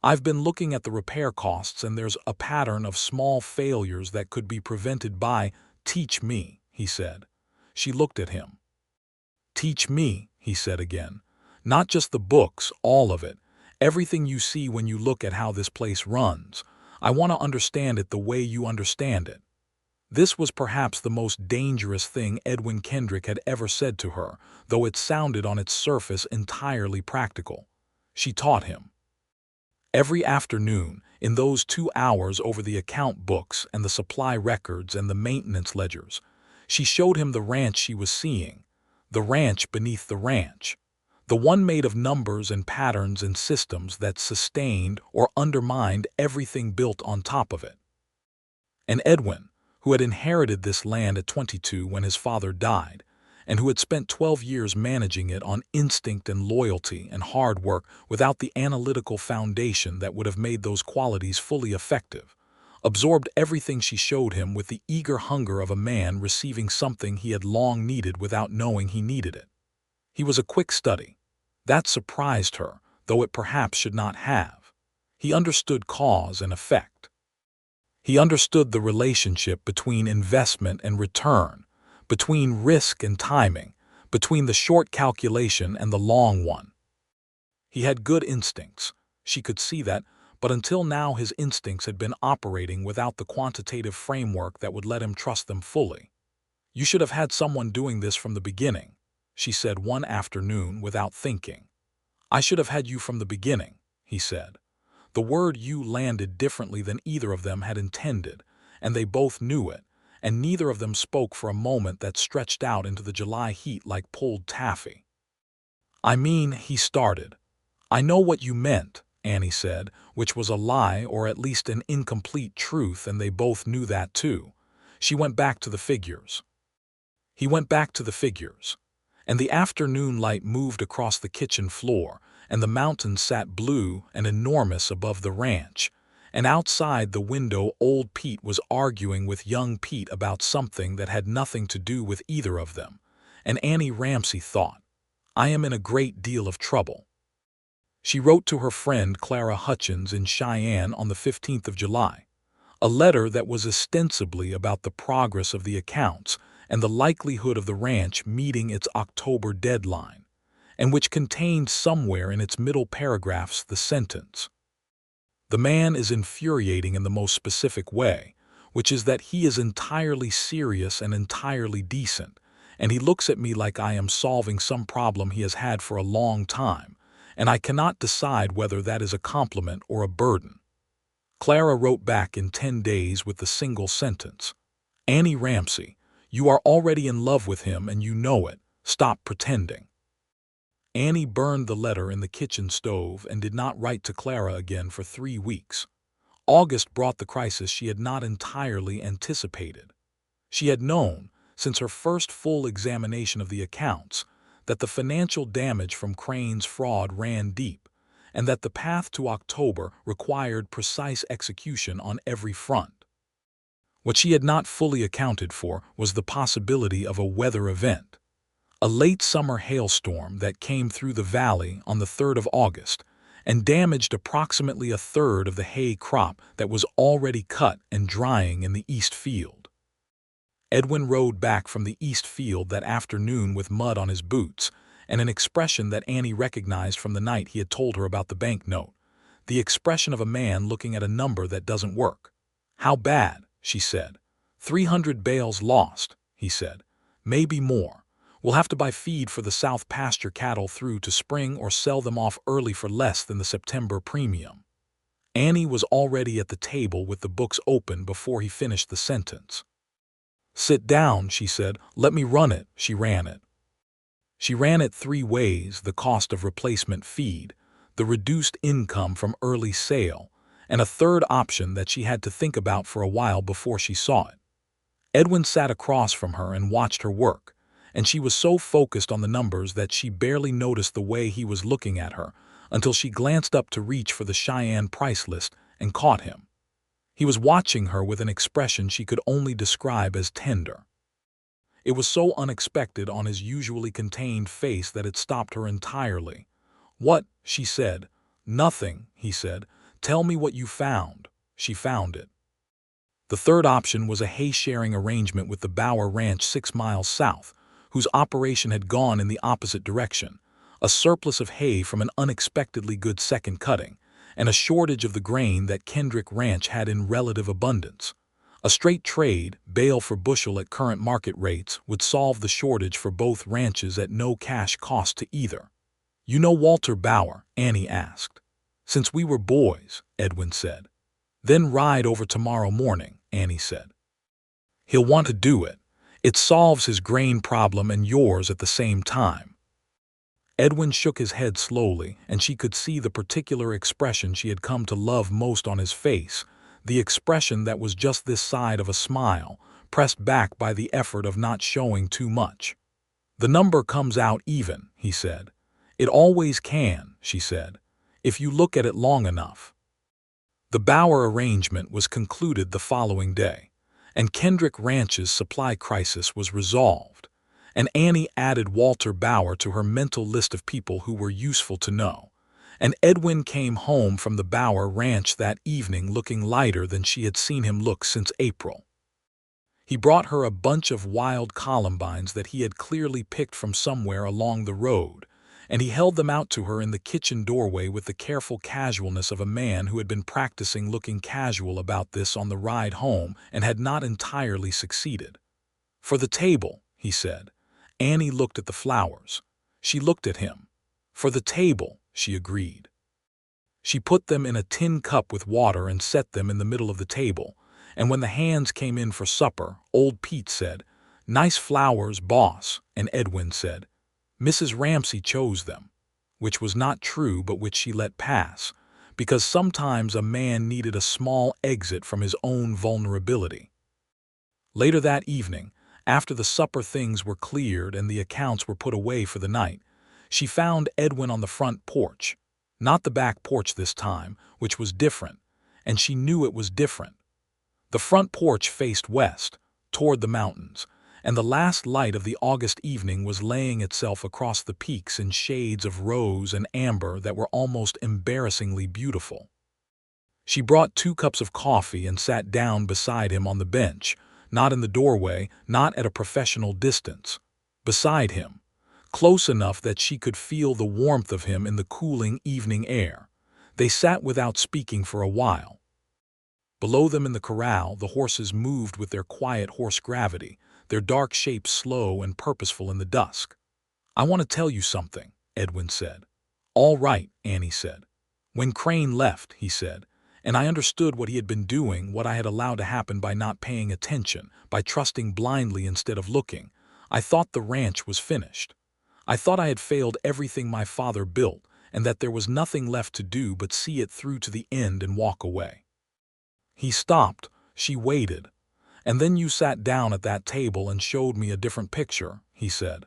"I've been looking at the repair costs, and there's a pattern of small failures that could be prevented by—" "Teach me," he said. She looked at him. "Teach me," he said again. "Not just the books, all of it. Everything you see when you look at how this place runs. I want to understand it the way you understand it." This was perhaps the most dangerous thing Edwin Kendrick had ever said to her, though it sounded on its surface entirely practical. She taught him. Every afternoon, in those 2 hours over the account books and the supply records and the maintenance ledgers, she showed him the ranch she was seeing, the ranch beneath the ranch, the one made of numbers and patterns and systems that sustained or undermined everything built on top of it. And Edwin, who had inherited this land at 22 when his father died, and who had spent 12 years managing it on instinct and loyalty and hard work without the analytical foundation that would have made those qualities fully effective, absorbed everything she showed him with the eager hunger of a man receiving something he had long needed without knowing he needed it. He was a quick study. That surprised her, though it perhaps should not have. He understood cause and effect. He understood the relationship between investment and return, between risk and timing, between the short calculation and the long one. He had good instincts. She could see that, but until now his instincts had been operating without the quantitative framework that would let him trust them fully. "You should have had someone doing this from the beginning," she said one afternoon without thinking. "I should have had you from the beginning," he said. The word "you" landed differently than either of them had intended, and they both knew it, and neither of them spoke for a moment that stretched out into the July heat like pulled taffy. "I mean," he started. "I know what you meant," Annie said, which was a lie or at least an incomplete truth, and they both knew that too. She went back to the figures. He went back to the figures. And the afternoon light moved across the kitchen floor, and the mountains sat blue and enormous above the ranch, and outside the window old Pete was arguing with young Pete about something that had nothing to do with either of them, and Annie Ramsey thought, "I am in a great deal of trouble." She wrote to her friend Clara Hutchins in Cheyenne on the 15th of July, a letter that was ostensibly about the progress of the accounts and the likelihood of the ranch meeting its October deadline, and which contained somewhere in its middle paragraphs the sentence, "The man is infuriating in the most specific way, which is that he is entirely serious and entirely decent, and he looks at me like I am solving some problem he has had for a long time, and I cannot decide whether that is a compliment or a burden." Clara wrote back in 10 days with the single sentence, "Annie Ramsey, you are already in love with him and you know it. Stop pretending." Annie burned the letter in the kitchen stove and did not write to Clara again for 3 weeks. August brought the crisis she had not entirely anticipated. She had known, since her first full examination of the accounts, that the financial damage from Crane's fraud ran deep, and that the path to October required precise execution on every front. What she had not fully accounted for was the possibility of a weather event, a late summer hailstorm that came through the valley on the 3rd of August and damaged approximately a third of the hay crop that was already cut and drying in the east field. Edwin rode back from the east field that afternoon with mud on his boots and an expression that Annie recognized from the night he had told her about the banknote, the expression of a man looking at a number that doesn't work. "How bad?" she said. 300 bales lost," he said. "Maybe more. We'll have to buy feed for the South pasture cattle through to spring or sell them off early for less than the September premium." Annie was already at the table with the books open before he finished the sentence. "Sit down," she said. "Let me run it." She ran it. She ran it 3 ways: the cost of replacement feed, the reduced income from early sale, and a third option that she had to think about for a while before she saw it. Edwin sat across from her and watched her work, and she was so focused on the numbers that she barely noticed the way he was looking at her until she glanced up to reach for the Cheyenne price list and caught him. He was watching her with an expression she could only describe as tender. It was so unexpected on his usually contained face that it stopped her entirely. "What?" she said. "Nothing," he said. "Tell me what you found." She found it. The third option was a hay-sharing arrangement with the Bower Ranch 6 miles south, whose operation had gone in the opposite direction, a surplus of hay from an unexpectedly good second cutting, and a shortage of the grain that Kendrick Ranch had in relative abundance. A straight trade, bale for bushel at current market rates, would solve the shortage for both ranches at no cash cost to either. "You know Walter Bower?" Annie asked. "Since we were boys," Edwin said. "Then ride over tomorrow morning," Annie said. "He'll want to do it. It solves his grain problem and yours at the same time." Edwin shook his head slowly, and she could see the particular expression she had come to love most on his face, the expression that was just this side of a smile, pressed back by the effort of not showing too much. "The number comes out even," he said. "It always can," she said, "if you look at it long enough." The Bower arrangement was concluded the following day, and Kendrick Ranch's supply crisis was resolved, and Annie added Walter Bower to her mental list of people who were useful to know, and Edwin came home from the Bower Ranch that evening looking lighter than she had seen him look since April. He brought her a bunch of wild columbines that he had clearly picked from somewhere along the road, and he held them out to her in the kitchen doorway with the careful casualness of a man who had been practicing looking casual about this on the ride home and had not entirely succeeded. "For the table," he said. Annie looked at the flowers. She looked at him. "For the table," she agreed. She put them in a tin cup with water and set them in the middle of the table, and when the hands came in for supper, old Pete said, "Nice flowers, boss," and Edwin said, "Mrs. Ramsey chose them," which was not true but which she let pass, because sometimes a man needed a small exit from his own vulnerability. Later that evening, after the supper things were cleared and the accounts were put away for the night, she found Edwin on the front porch. Not the back porch this time, which was different, and she knew it was different. The front porch faced west, toward the mountains, and the last light of the August evening was laying itself across the peaks in shades of rose and amber that were almost embarrassingly beautiful. She brought 2 cups of coffee and sat down beside him on the bench, not in the doorway, not at a professional distance. Beside him, close enough that she could feel the warmth of him in the cooling evening air. They sat without speaking for a while. Below them in the corral, the horses moved with their quiet horse gravity, their dark shapes slow and purposeful in the dusk. "I want to tell you something," Edwin said. "All right," Annie said. "When Crane left," he said, and I understood what he had been doing, what I had allowed to happen by not paying attention, by trusting blindly instead of looking, I thought the ranch was finished. I thought I had failed everything my father built, and that there was nothing left to do but see it through to the end and walk away." He stopped. She waited. "And then you sat down at that table and showed me a different picture," he said.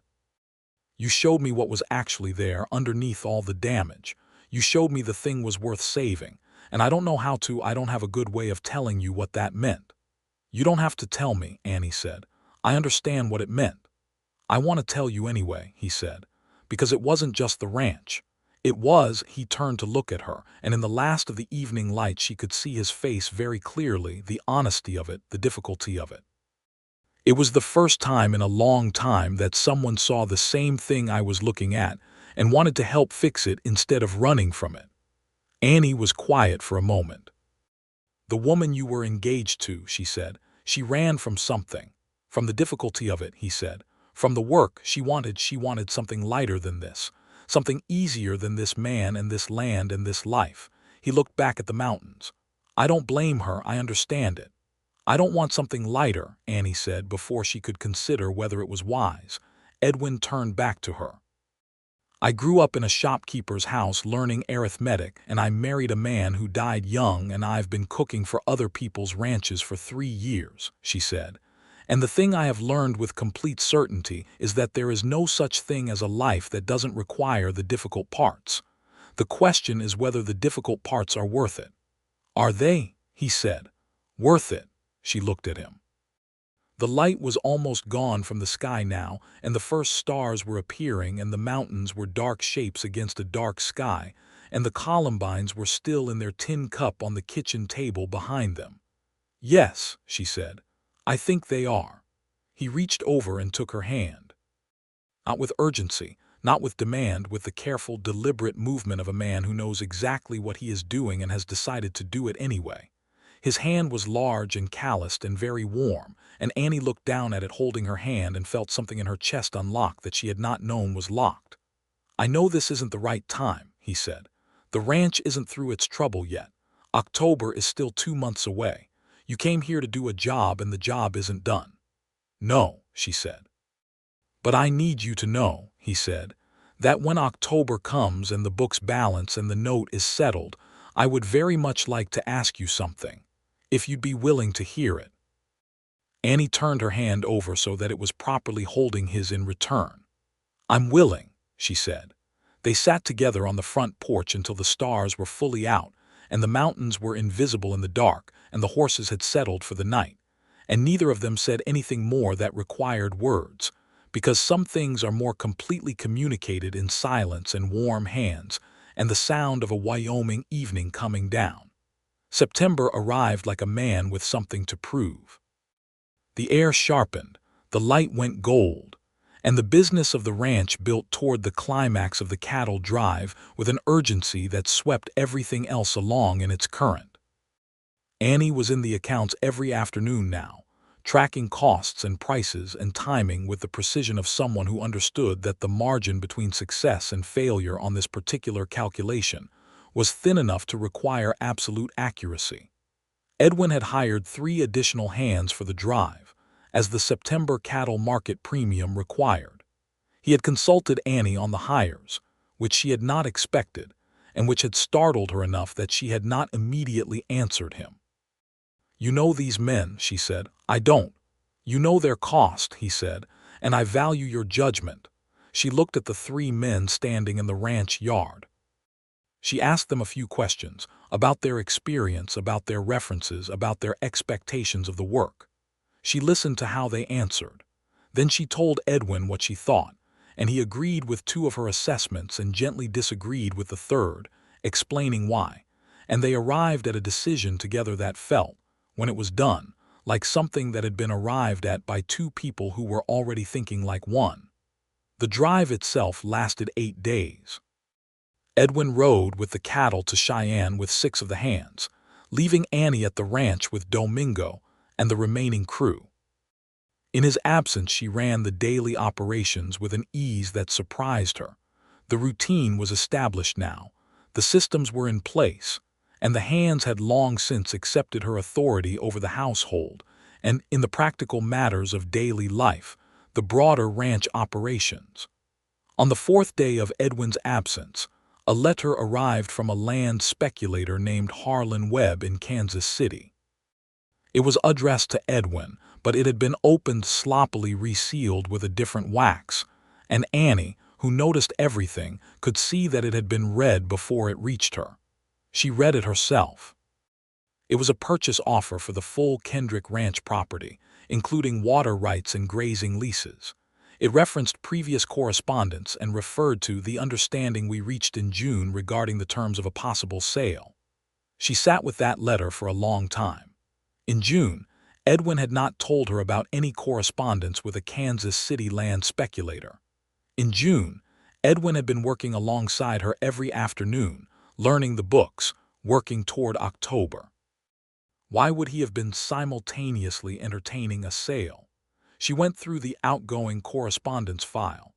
"You showed me what was actually there underneath all the damage. You showed me the thing was worth saving, and I don't have a good way of telling you what that meant." "You don't have to tell me," Annie said. "I understand what it meant." "I want to tell you anyway," he said, "because it wasn't just the ranch. It was," he turned to look at her, and in the last of the evening light she could see his face very clearly, the honesty of it, the difficulty of it. "It was the first time in a long time that someone saw the same thing I was looking at and wanted to help fix it instead of running from it." Annie was quiet for a moment. "The woman you were engaged to," she said, "she ran from something. From the difficulty of it," he said. "From the work she wanted something lighter than this. Something easier than this man and this land and this life." He looked back at the mountains. "I don't blame her, I understand it." "I don't want something lighter," Annie said before she could consider whether it was wise. Edwin turned back to her. "I grew up in a shopkeeper's house learning arithmetic, and I married a man who died young, and I've been cooking for other people's ranches for 3 years," she said. "And the thing I have learned with complete certainty is that there is no such thing as a life that doesn't require the difficult parts. The question is whether the difficult parts are worth it." "Are they?" he said. "Worth it?" She looked at him. The light was almost gone from the sky now, and the first stars were appearing, and the mountains were dark shapes against a dark sky, and the columbines were still in their tin cup on the kitchen table behind them. "Yes," she said, "I think they are." He reached over and took her hand. Not with urgency, not with demand, with the careful, deliberate movement of a man who knows exactly what he is doing and has decided to do it anyway. His hand was large and calloused and very warm, and Annie looked down at it holding her hand and felt something in her chest unlock that she had not known was locked. "I know this isn't the right time," he said. "The ranch isn't through its trouble yet. October is still 2 months away. You came here to do a job and the job isn't done." "No," she said. "But I need you to know," he said, "that when October comes and the books balance and the note is settled, I would very much like to ask you something, if you'd be willing to hear it." Annie turned her hand over so that it was properly holding his in return. "I'm willing," she said. They sat together on the front porch until the stars were fully out, and the mountains were invisible in the dark, and the horses had settled for the night. And neither of them said anything more that required words, because some things are more completely communicated in silence and warm hands, and the sound of a Wyoming evening coming down. September arrived like a man with something to prove. The air sharpened, the light went gold, and the business of the ranch built toward the climax of the cattle drive with an urgency that swept everything else along in its current. Annie was in the accounts every afternoon now, tracking costs and prices and timing with the precision of someone who understood that the margin between success and failure on this particular calculation was thin enough to require absolute accuracy. Edwin had hired 3 additional hands for the drive, as the September cattle market premium required. He had consulted Annie on the hires, which she had not expected, and which had startled her enough that she had not immediately answered him. "You know these men," she said. "I don't." "You know their cost," he said, "and I value your judgment." She looked at the 3 men standing in the ranch yard. She asked them a few questions about their experience, about their references, about their expectations of the work. She listened to how they answered. Then she told Edwin what she thought, and he agreed with 2 of her assessments and gently disagreed with the third, explaining why. And they arrived at a decision together that felt, when it was done, like something that had been arrived at by 2 people who were already thinking like one. The drive itself lasted 8 days. Edwin rode with the cattle to Cheyenne with 6 of the hands, leaving Annie at the ranch with Domingo and the remaining crew. In his absence, she ran the daily operations with an ease that surprised her. The routine was established now, the systems were in place, and the hands had long since accepted her authority over the household and, in the practical matters of daily life, the broader ranch operations. On the 4th day of Edwin's absence, a letter arrived from a land speculator named Harlan Webb in Kansas City. It was addressed to Edwin, but it had been opened sloppily, resealed with a different wax, and Annie, who noticed everything, could see that it had been read before it reached her. She read it herself. It was a purchase offer for the full Kendrick Ranch property, including water rights and grazing leases. It referenced previous correspondence and referred to the understanding we reached in June regarding the terms of a possible sale. She sat with that letter for a long time. In June, Edwin had not told her about any correspondence with a Kansas City land speculator. In June, Edwin had been working alongside her every afternoon, learning the books, working toward October. Why would he have been simultaneously entertaining a sale? She went through the outgoing correspondence file,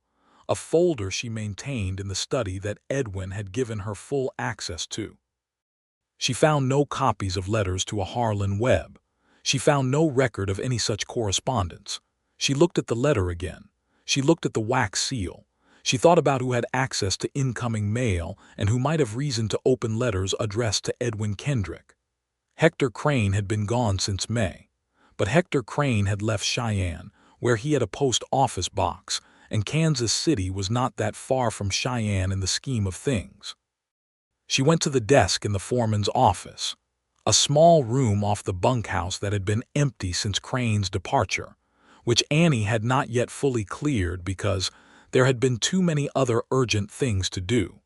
a folder she maintained in the study that Edwin had given her full access to. She found no copies of letters to a Harlan Webb. She found no record of any such correspondence. She looked at the letter again. She looked at the wax seal. She thought about who had access to incoming mail and who might have reason to open letters addressed to Edwin Kendrick. Hector Crane had been gone since May. But Hector Crane had left Cheyenne, where he had a post office box, and Kansas City was not that far from Cheyenne in the scheme of things. She went to the desk in the foreman's office, a small room off the bunkhouse that had been empty since Crane's departure, which Annie had not yet fully cleared because there had been too many other urgent things to do.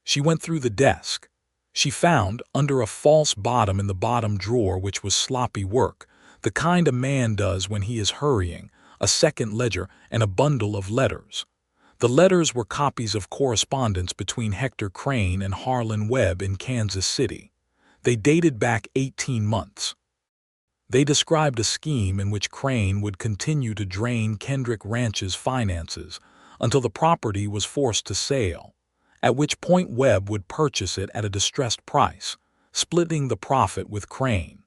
She went through the desk. She found, under a false bottom in the bottom drawer, which was sloppy work, the kind a man does when he is hurrying, a second ledger and a bundle of letters. The letters were copies of correspondence between Hector Crane and Harlan Webb in Kansas City. They dated back 18 months. They described a scheme in which Crane would continue to drain Kendrick Ranch's finances until the property was forced to sale, at which point Webb would purchase it at a distressed price, splitting the profit with Crane.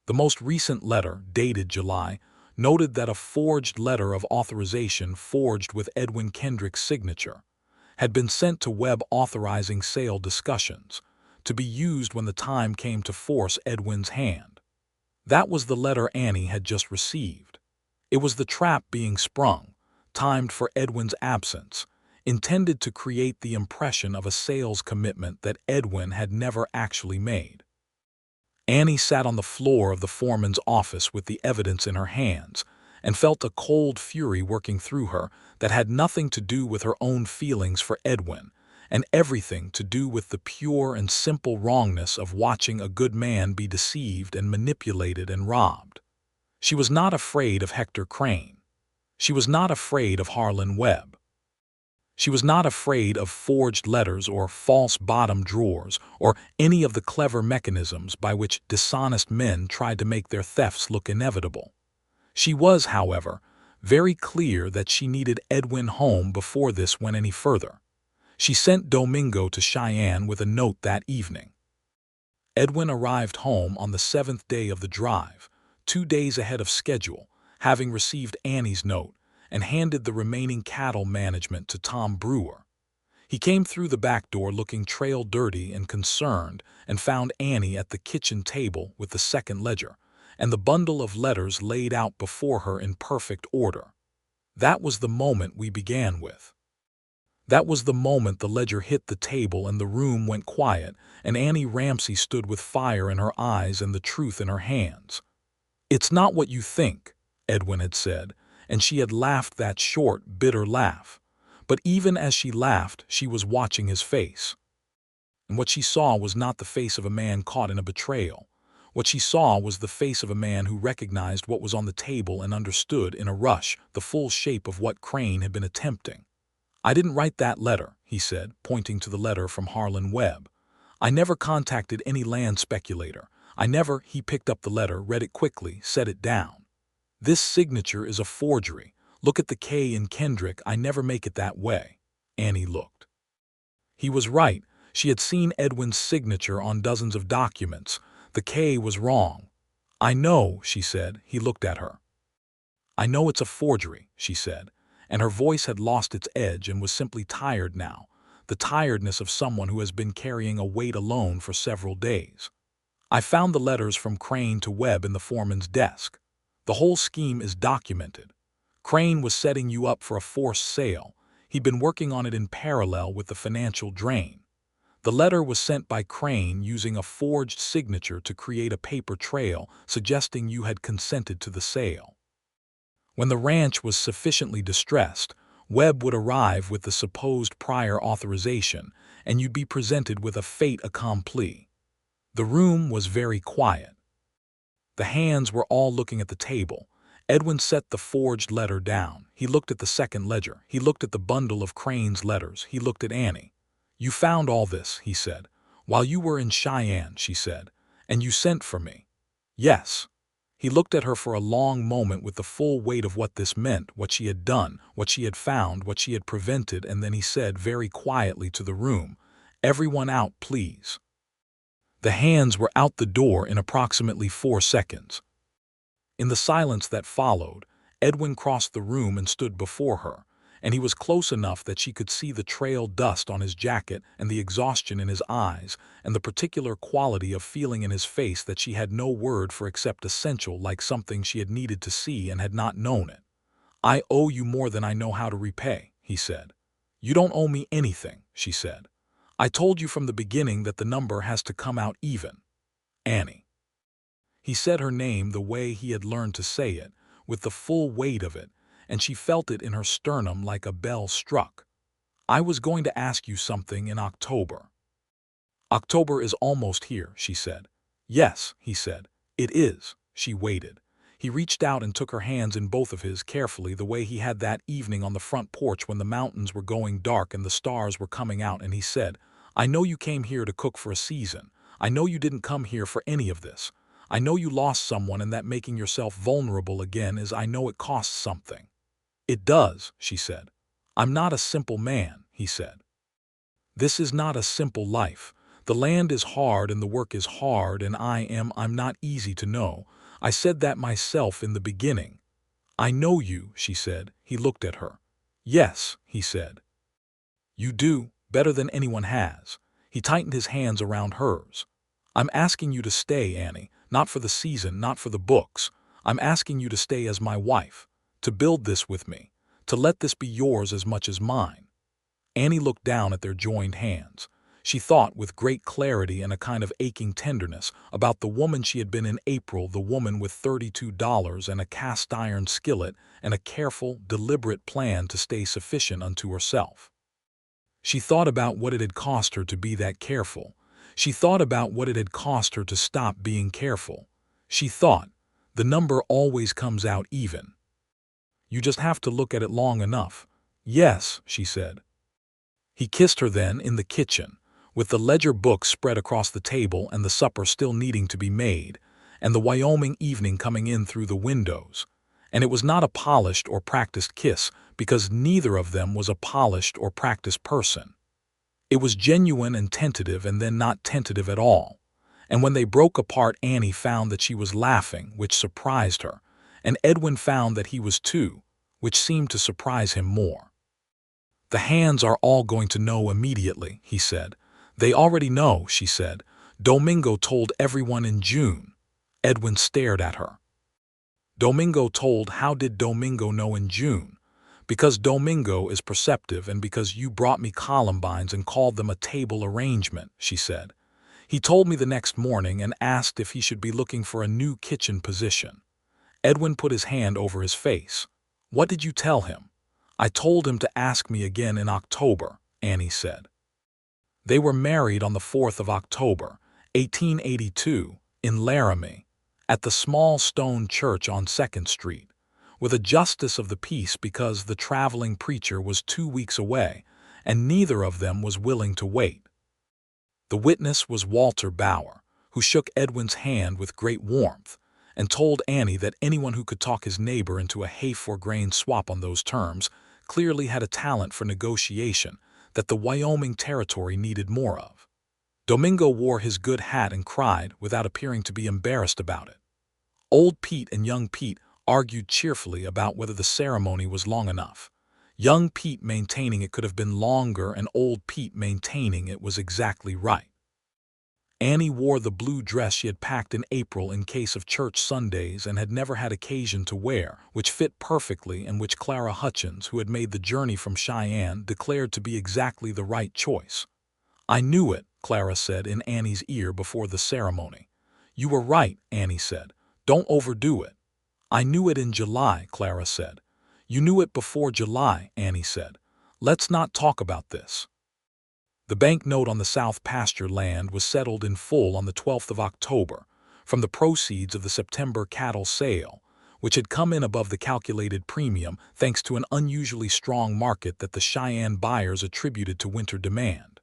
The most recent letter, dated July, noted that a forged letter of authorization forged with Edwin Kendrick's signature had been sent to Webb authorizing sale discussions, to be used when the time came to force Edwin's hand. That was the letter Annie had just received. It was the trap being sprung, timed for Edwin's absence, intended to create the impression of a sales commitment that Edwin had never actually made. Annie sat on the floor of the foreman's office with the evidence in her hands and felt a cold fury working through her that had nothing to do with her own feelings for Edwin and everything to do with the pure and simple wrongness of watching a good man be deceived and manipulated and robbed. She was not afraid of Hector Crane. She was not afraid of Harlan Webb. She was not afraid of forged letters or false bottom drawers or any of the clever mechanisms by which dishonest men tried to make their thefts look inevitable. She was, however, very clear that she needed Edwin home before this went any further. She sent Domingo to Cheyenne with a note that evening. Edwin arrived home on the 7th day of the drive, 2 days ahead of schedule, having received Annie's note, and handed the remaining cattle management to Tom Brewer. He came through the back door looking trail-dirty and concerned and found Annie at the kitchen table with the second ledger and the bundle of letters laid out before her in perfect order. That was the moment we began with. That was the moment the ledger hit the table and the room went quiet and Annie Ramsey stood with fire in her eyes and the truth in her hands. "It's not what you think," Edwin had said, and she had laughed that short, bitter laugh. But even as she laughed, she was watching his face. And what she saw was not the face of a man caught in a betrayal. What she saw was the face of a man who recognized what was on the table and understood in a rush the full shape of what Crane had been attempting. "I didn't write that letter," he said, pointing to the letter from Harlan Webb. "I never contacted any land speculator. I never—" He picked up the letter, read it quickly, set it down. "This signature is a forgery. Look at the K in Kendrick. I never make it that way." Annie looked. He was right. She had seen Edwin's signature on dozens of documents. The K was wrong. "I know," she said. He looked at her. "I know it's a forgery," she said, and her voice had lost its edge and was simply tired now, the tiredness of someone who has been carrying a weight alone for several days. "I found the letters from Crane to Webb in the foreman's desk. The whole scheme is documented. Crane was setting you up for a forced sale. He'd been working on it in parallel with the financial drain. The letter was sent by Crane using a forged signature to create a paper trail suggesting you had consented to the sale. When the ranch was sufficiently distressed, Webb would arrive with the supposed prior authorization, and you'd be presented with a fait accompli." The room was very quiet. The hands were all looking at the table. Edwin set the forged letter down. He looked at the second ledger. He looked at the bundle of Crane's letters. He looked at Annie. "You found all this," he said. "While you were in Cheyenne," she said. "And you sent for me." "Yes." He looked at her for a long moment with the full weight of what this meant, what she had done, what she had found, what she had prevented, and then he said very quietly to the room, "Everyone out, please." The hands were out the door in approximately 4 seconds. In the silence that followed, Edwin crossed the room and stood before her, and he was close enough that she could see the trail dust on his jacket and the exhaustion in his eyes and the particular quality of feeling in his face that she had no word for except essential, like something she had needed to see and had not known it. "I owe you more than I know how to repay," he said. "You don't owe me anything," she said. "I told you from the beginning that the number has to come out even. Annie." He said her name the way he had learned to say it, with the full weight of it, and she felt it in her sternum like a bell struck. "I was going to ask you something in October." "October is almost here," she said. "Yes," he said. "It is." She waited. He reached out and took her hands in both of his carefully, the way he had that evening on the front porch when the mountains were going dark and the stars were coming out, and he said, "I know you came here to cook for a season. I know you didn't come here for any of this. I know you lost someone and that making yourself vulnerable again is, I know it costs something." "It does," she said. "I'm not a simple man," he said. "This is not a simple life. The land is hard and the work is hard and I'm not easy to know. I said that myself in the beginning." "I know you," she said. He looked at her. "Yes," he said. "You do, better than anyone has." He tightened his hands around hers. "I'm asking you to stay, Annie, not for the season, not for the books. I'm asking you to stay as my wife, to build this with me, to let this be yours as much as mine." Annie looked down at their joined hands. She thought with great clarity and a kind of aching tenderness about the woman she had been in April, the woman with $32 and a cast-iron skillet and a careful, deliberate plan to stay sufficient unto herself. She thought about what it had cost her to be that careful. She thought about what it had cost her to stop being careful. She thought, the number always comes out even. You just have to look at it long enough. "Yes," she said. He kissed her then in the kitchen, with the ledger book spread across the table and the supper still needing to be made, and the Wyoming evening coming in through the windows. And it was not a polished or practiced kiss, because neither of them was a polished or practiced person. It was genuine and tentative, and then not tentative at all. And when they broke apart, Annie found that she was laughing, which surprised her, and Edwin found that he was too, which seemed to surprise him more. "The hands are all going to know immediately," he said. "They already know," she said. "Domingo told everyone in June." Edwin stared at her. "Domingo told? How did Domingo know in June?" "Because Domingo is perceptive, and because you brought me columbines and called them a table arrangement," she said. "He told me the next morning and asked if he should be looking for a new kitchen position." Edwin put his hand over his face. "What did you tell him?" "I told him to ask me again in October," Annie said. They were married on the 4th of October, 1882, in Laramie, at the small stone church on 2nd Street, with a justice of the peace because the traveling preacher was 2 weeks away, and neither of them was willing to wait. The witness was Walter Bauer, who shook Edwin's hand with great warmth, and told Annie that anyone who could talk his neighbor into a hay-for-grain swap on those terms clearly had a talent for negotiation that the Wyoming Territory needed more of. Domingo wore his good hat and cried without appearing to be embarrassed about it. Old Pete and young Pete argued cheerfully about whether the ceremony was long enough, young Pete maintaining it could have been longer and old Pete maintaining it was exactly right. Annie wore the blue dress she had packed in April in case of church Sundays and had never had occasion to wear, which fit perfectly and which Clara Hutchins, who had made the journey from Cheyenne, declared to be exactly the right choice. "I knew it," Clara said in Annie's ear before the ceremony. "You were right," Annie said. "Don't overdo it." "I knew it in July," Clara said. "You knew it before July," Annie said. "Let's not talk about this." The bank note on the South pasture land was settled in full on the 12th of October from the proceeds of the September cattle sale, which had come in above the calculated premium thanks to an unusually strong market that the Cheyenne buyers attributed to winter demand.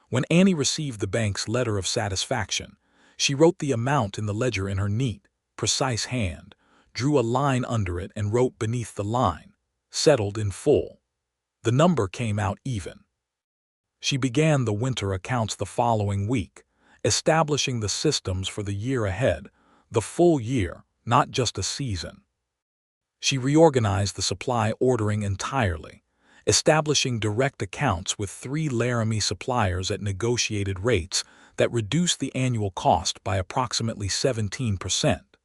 When Annie received the bank's letter of satisfaction, she wrote the amount in the ledger in her neat, precise hand, drew a line under it, and wrote beneath the line, "Settled in full." The number came out even. She began the winter accounts the following week, establishing the systems for the year ahead, the full year, not just a season. She reorganized the supply ordering entirely, establishing direct accounts with 3 Laramie suppliers at negotiated rates that reduced the annual cost by approximately 17%.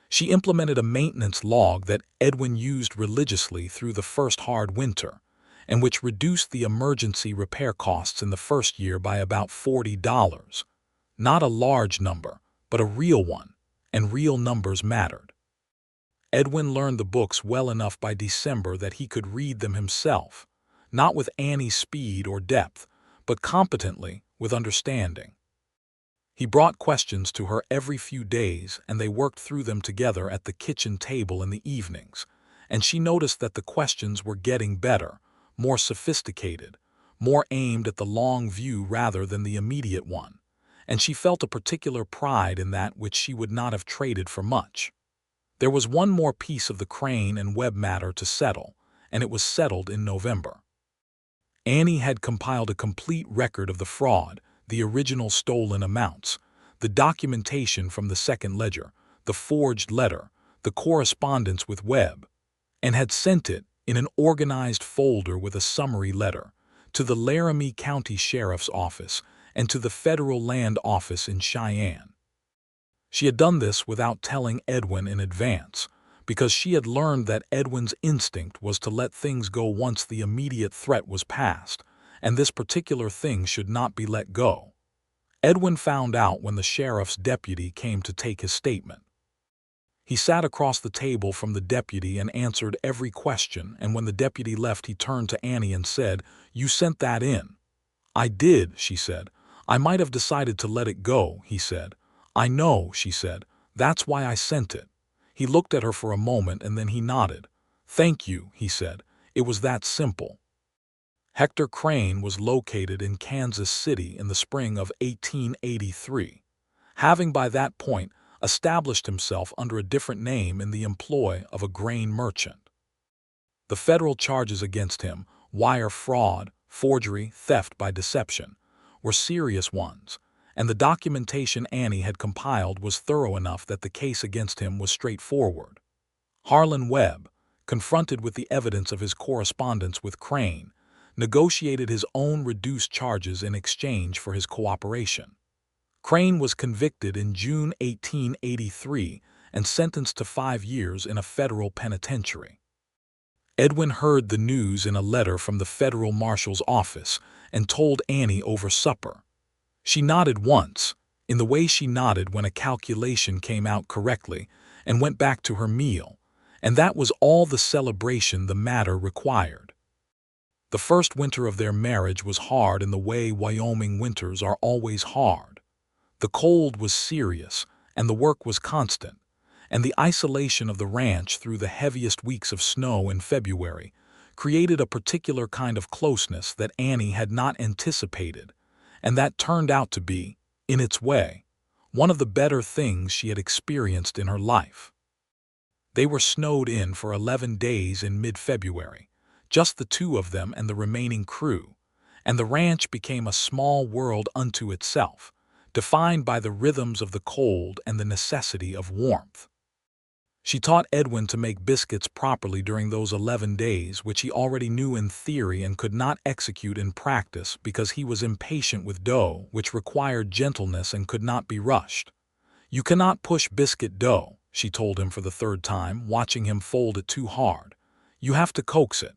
She implemented a maintenance log that Edwin used religiously through the first hard winter, and which reduced the emergency repair costs in the first year by about $40. Not a large number, but a real one, and real numbers mattered. Edwin learned the books well enough by December that he could read them himself, not with Annie's speed or depth, but competently, with understanding. He brought questions to her every few days, and they worked through them together at the kitchen table in the evenings, and she noticed that the questions were getting better, more sophisticated, more aimed at the long view rather than the immediate one, and she felt a particular pride in that which she would not have traded for much. There was one more piece of the Crane and Webb matter to settle, and it was settled in November. Annie had compiled a complete record of the fraud, the original stolen amounts, the documentation from the second ledger, the forged letter, the correspondence with Webb, and had sent it, in an organized folder with a summary letter, to the Laramie County Sheriff's Office and to the Federal Land Office in Cheyenne. She had done this without telling Edwin in advance, because she had learned that Edwin's instinct was to let things go once the immediate threat was past, and this particular thing should not be let go. Edwin found out when the sheriff's deputy came to take his statement. He sat across the table from the deputy and answered every question, and when the deputy left he turned to Annie and said, "You sent that in." "I did," she said. "I might have decided to let it go," he said. "I know," she said. "That's why I sent it." He looked at her for a moment and then he nodded. "Thank you," he said. "It was that simple." Hector Crane was located in Kansas City in the spring of 1883, having by that point established himself under a different name in the employ of a grain merchant. The federal charges against him, wire fraud, forgery, theft by deception, were serious ones, and the documentation Annie had compiled was thorough enough that the case against him was straightforward. Harlan Webb, confronted with the evidence of his correspondence with Crane, negotiated his own reduced charges in exchange for his cooperation. Crane was convicted in June 1883 and sentenced to 5 years in a federal penitentiary. Edwin heard the news in a letter from the federal marshal's office and told Annie over supper. She nodded once, in the way she nodded when a calculation came out correctly, and went back to her meal, and that was all the celebration the matter required. The first winter of their marriage was hard in the way Wyoming winters are always hard. The cold was serious, and the work was constant, and the isolation of the ranch through the heaviest weeks of snow in February created a particular kind of closeness that Annie had not anticipated, and that turned out to be, in its way, one of the better things she had experienced in her life. They were snowed in for 11 days in mid-February, just the two of them and the remaining crew, and the ranch became a small world unto itself, defined by the rhythms of the cold and the necessity of warmth. She taught Edwin to make biscuits properly during those 11 days, which he already knew in theory and could not execute in practice because he was impatient with dough, which required gentleness and could not be rushed. "You cannot push biscuit dough," she told him for the third time, watching him fold it too hard. "You have to coax it."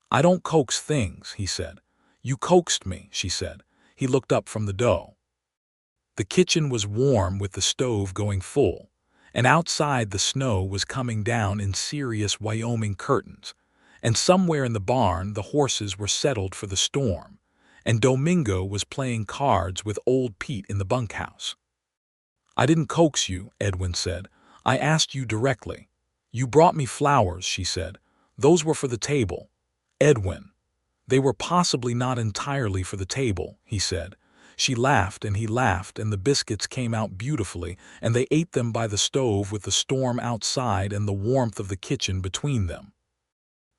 "I don't coax things," he said. "You coaxed me," she said. He looked up from the dough. The kitchen was warm with the stove going full, and outside the snow was coming down in serious Wyoming curtains, and somewhere in the barn the horses were settled for the storm, and Domingo was playing cards with old Pete in the bunkhouse. "I didn't coax you," Edwin said. "I asked you directly." "You brought me flowers," she said. "Those were for the table." "Edwin." "They were possibly not entirely for the table," he said. She laughed and he laughed, and the biscuits came out beautifully, and they ate them by the stove with the storm outside and the warmth of the kitchen between them.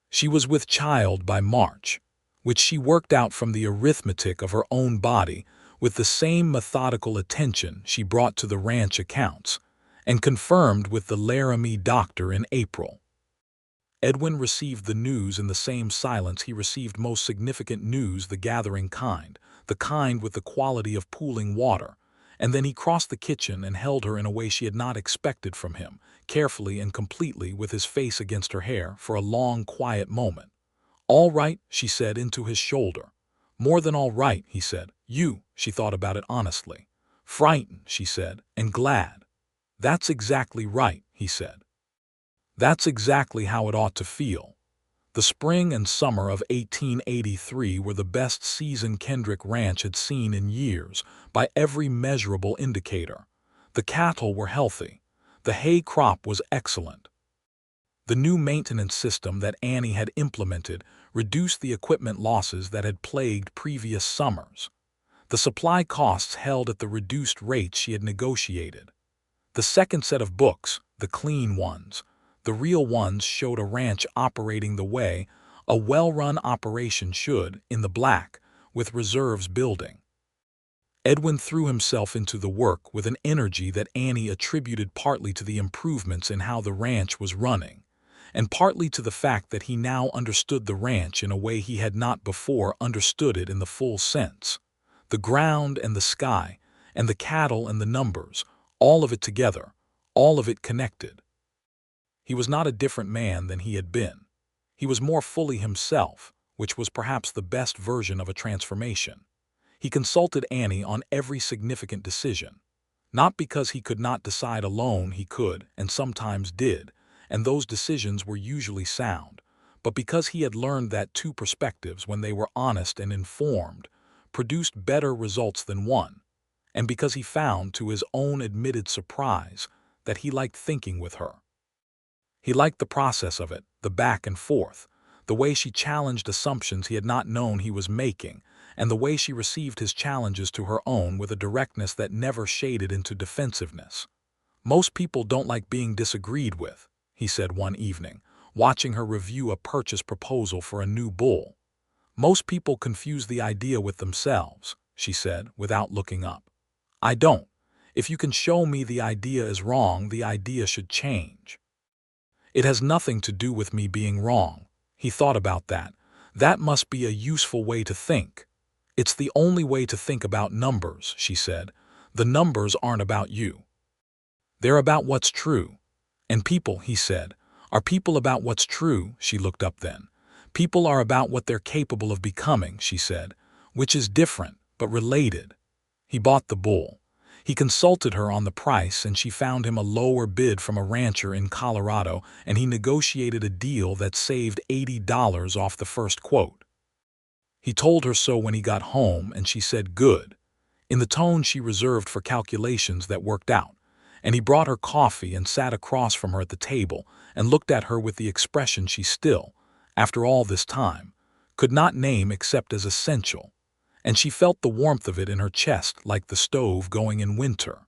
She was with child by March, which she worked out from the arithmetic of her own body with the same methodical attention she brought to the ranch accounts, and confirmed with the Laramie doctor in April. Edwin received the news in the same silence he received most significant news, the gathering kind, the kind with the quality of pooling water, and then he crossed the kitchen and held her in a way she had not expected from him, carefully and completely with his face against her hair, for a long, quiet moment. "All right," she said into his shoulder. "More than all right," he said. "You," she thought about it honestly. "Frightened," she said, "and glad." "That's exactly right," he said. "That's exactly how it ought to feel." The spring and summer of 1883 were the best season Kendrick Ranch had seen in years, by every measurable indicator. The cattle were healthy. The hay crop was excellent. The new maintenance system that Annie had implemented reduced the equipment losses that had plagued previous summers. The supply costs held at the reduced rates she had negotiated. The second set of books, the clean ones, the real ones, showed a ranch operating the way a well-run operation should, in the black, with reserves building. Edwin threw himself into the work with an energy that Annie attributed partly to the improvements in how the ranch was running, and partly to the fact that he now understood the ranch in a way he had not before understood it in the full sense. The ground and the sky, and the cattle and the numbers, all of it together, all of it connected. He was not a different man than he had been. He was more fully himself, which was perhaps the best version of a transformation. He consulted Annie on every significant decision. Not because he could not decide alone, he could, and sometimes did, and those decisions were usually sound, but because he had learned that two perspectives, when they were honest and informed, produced better results than one, and because he found, to his own admitted surprise, that he liked thinking with her. He liked the process of it, the back and forth, the way she challenged assumptions he had not known he was making, and the way she received his challenges to her own with a directness that never shaded into defensiveness. "Most people don't like being disagreed with," he said one evening, watching her review a purchase proposal for a new bull. "Most people confuse the idea with themselves," she said, without looking up. "I don't. If you can show me the idea is wrong, the idea should change." "It has nothing to do with me being wrong." He thought about that. "That must be a useful way to think." "It's the only way to think about numbers," she said. "The numbers aren't about you. They're about what's true." "And people," he said, "are people about what's true?" She looked up then. "People are about what they're capable of becoming," she said, "which is different, but related." He bought the bull. He consulted her on the price, and she found him a lower bid from a rancher in Colorado, and he negotiated a deal that saved $80 off the first quote. He told her so when he got home, and she said good, in the tone she reserved for calculations that worked out. And he brought her coffee and sat across from her at the table and looked at her with the expression she still, after all this time, could not name except as essential, and she felt the warmth of it in her chest like the stove going in winter.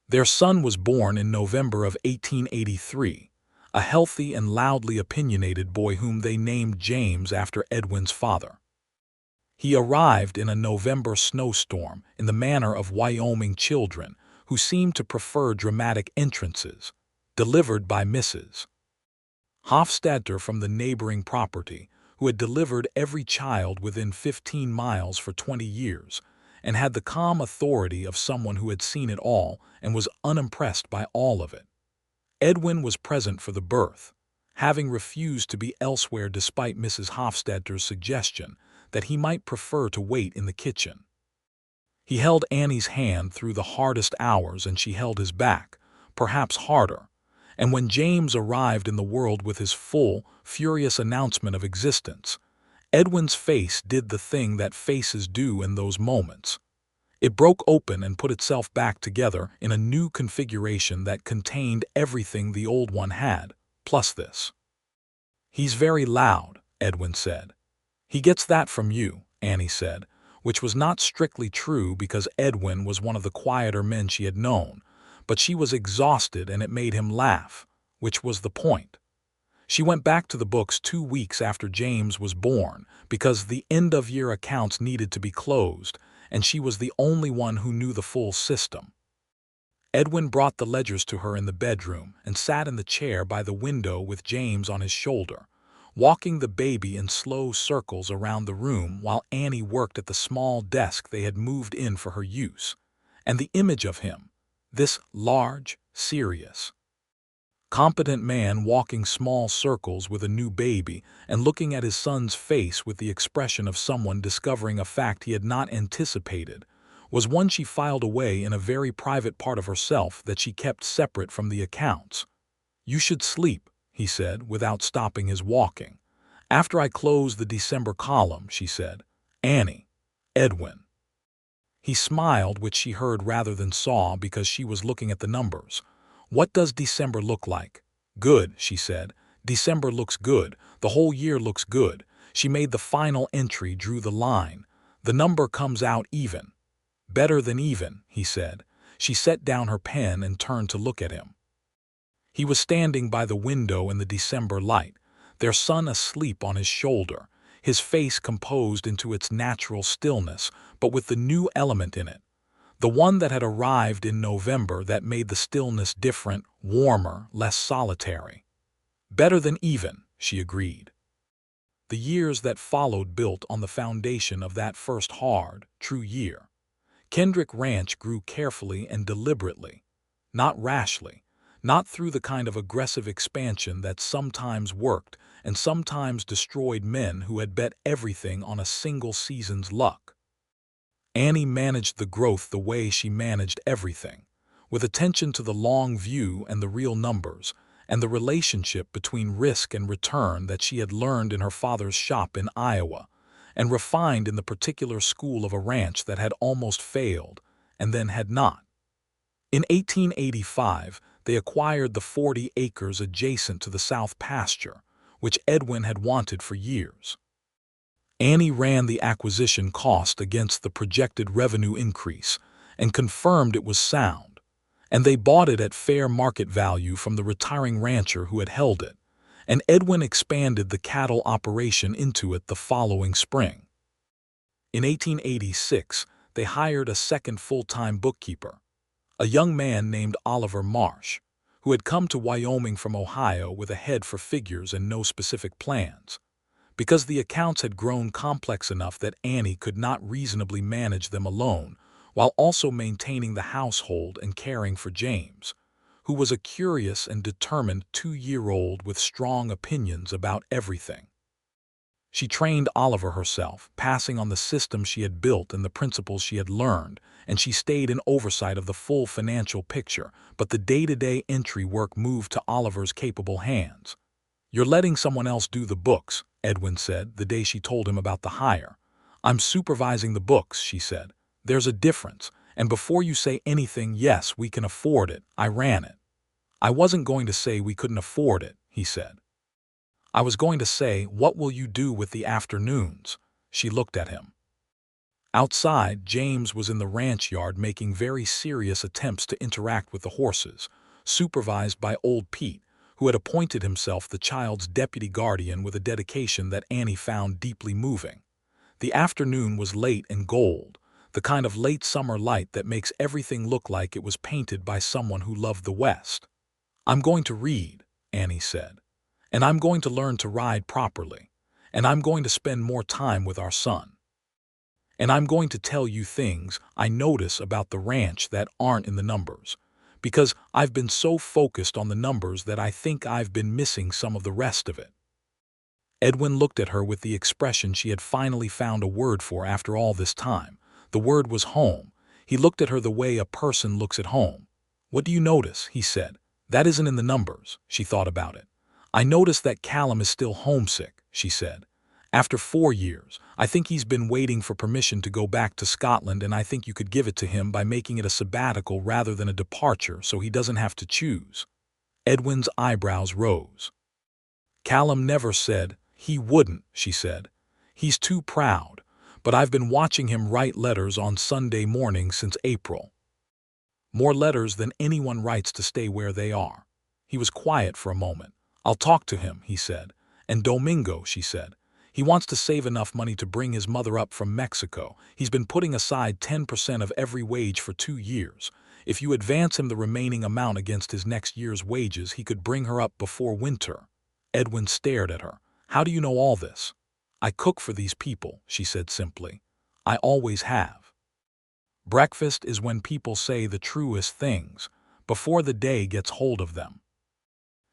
Their son was born in November of 1883, a healthy and loudly opinionated boy whom they named James after Edwin's father. He arrived in a November snowstorm in the manner of Wyoming children, who seemed to prefer dramatic entrances, delivered by Mrs. Hofstadter from the neighboring property, who had delivered every child within 15 miles for 20 years, and had the calm authority of someone who had seen it all and was unimpressed by all of it. Edwin was present for the birth, having refused to be elsewhere despite Mrs. Hofstadter's suggestion that he might prefer to wait in the kitchen. He held Annie's hand through the hardest hours, and she held his back, perhaps harder. And when James arrived in the world with his full, furious announcement of existence, Edwin's face did the thing that faces do in those moments. It broke open and put itself back together in a new configuration that contained everything the old one had, plus this. "He's very loud," Edwin said. "He gets that from you," Annie said, which was not strictly true because Edwin was one of the quieter men she had known, but she was exhausted and it made him laugh, which was the point. She went back to the books 2 weeks after James was born because the end-of-year accounts needed to be closed, and she was the only one who knew the full system. Edwin brought the ledgers to her in the bedroom and sat in the chair by the window with James on his shoulder, walking the baby in slow circles around the room while Annie worked at the small desk they had moved in for her use. And the image of him, this large, serious, competent man walking small circles with a new baby and looking at his son's face with the expression of someone discovering a fact he had not anticipated, was one she filed away in a very private part of herself that she kept separate from the accounts. "You should sleep," he said, without stopping his walking. "After I close the December column," she said. "Annie. Edwin." He smiled, which she heard rather than saw because she was looking at the numbers. "What does December look like?" "Good," she said. "December looks good. The whole year looks good." She made the final entry, drew the line. "The number comes out even." "Better than even," he said. She set down her pen and turned to look at him. He was standing by the window in the December light, their son asleep on his shoulder, his face composed into its natural stillness, but with the new element in it, the one that had arrived in November that made the stillness different, warmer, less solitary. "Better than even," she agreed. The years that followed built on the foundation of that first hard, true year. Kendrick Ranch grew carefully and deliberately, not rashly, not through the kind of aggressive expansion that sometimes worked and sometimes destroyed men who had bet everything on a single season's luck. Annie managed the growth the way she managed everything, with attention to the long view and the real numbers, and the relationship between risk and return that she had learned in her father's shop in Iowa, and refined in the particular school of a ranch that had almost failed and then had not. In 1885, they acquired the 40 acres adjacent to the south pasture, which Edwin had wanted for years. Annie ran the acquisition cost against the projected revenue increase and confirmed it was sound, and they bought it at fair market value from the retiring rancher who had held it, and Edwin expanded the cattle operation into it the following spring. In 1886, they hired a second full-time bookkeeper, a young man named Oliver Marsh, who had come to Wyoming from Ohio with a head for figures and no specific plans, because the accounts had grown complex enough that Annie could not reasonably manage them alone, while also maintaining the household and caring for James, who was a curious and determined 2-year-old with strong opinions about everything. She trained Oliver herself, passing on the system she had built and the principles she had learned, and she stayed in oversight of the full financial picture, but the day-to-day entry work moved to Oliver's capable hands. "You're letting someone else do the books," Edwin said the day she told him about the hire. "I'm supervising the books," she said. "There's a difference, and before you say anything, yes, we can afford it, I ran it." "I wasn't going to say we couldn't afford it," he said. "I was going to say, what will you do with the afternoons?" She looked at him. Outside, James was in the ranch yard making very serious attempts to interact with the horses, supervised by old Pete, who had appointed himself the child's deputy guardian with a dedication that Annie found deeply moving. The afternoon was late and gold, the kind of late summer light that makes everything look like it was painted by someone who loved the West. "I'm going to read," Annie said, "and I'm going to learn to ride properly, and I'm going to spend more time with our son. And I'm going to tell you things I notice about the ranch that aren't in the numbers, because I've been so focused on the numbers that I think I've been missing some of the rest of it." Edwin looked at her with the expression she had finally found a word for after all this time. The word was home. He looked at her the way a person looks at home. "What do you notice?" he said. "That isn't in the numbers." She thought about it. "I notice that Callum is still homesick," she said. "After 4 years, I think he's been waiting for permission to go back to Scotland, and I think you could give it to him by making it a sabbatical rather than a departure so he doesn't have to choose." Edwin's eyebrows rose. "Callum never said he wouldn't," she said. "He's too proud, but I've been watching him write letters on Sunday mornings since April. More letters than anyone writes to stay where they are." He was quiet for a moment. "I'll talk to him," he said. "And Domingo," she said. "He wants to save enough money to bring his mother up from Mexico. He's been putting aside 10% of every wage for 2 years. If you advance him the remaining amount against his next year's wages, he could bring her up before winter." Edwin stared at her. "How do you know all this?" "I cook for these people," she said simply. "I always have. Breakfast is when people say the truest things, before the day gets hold of them."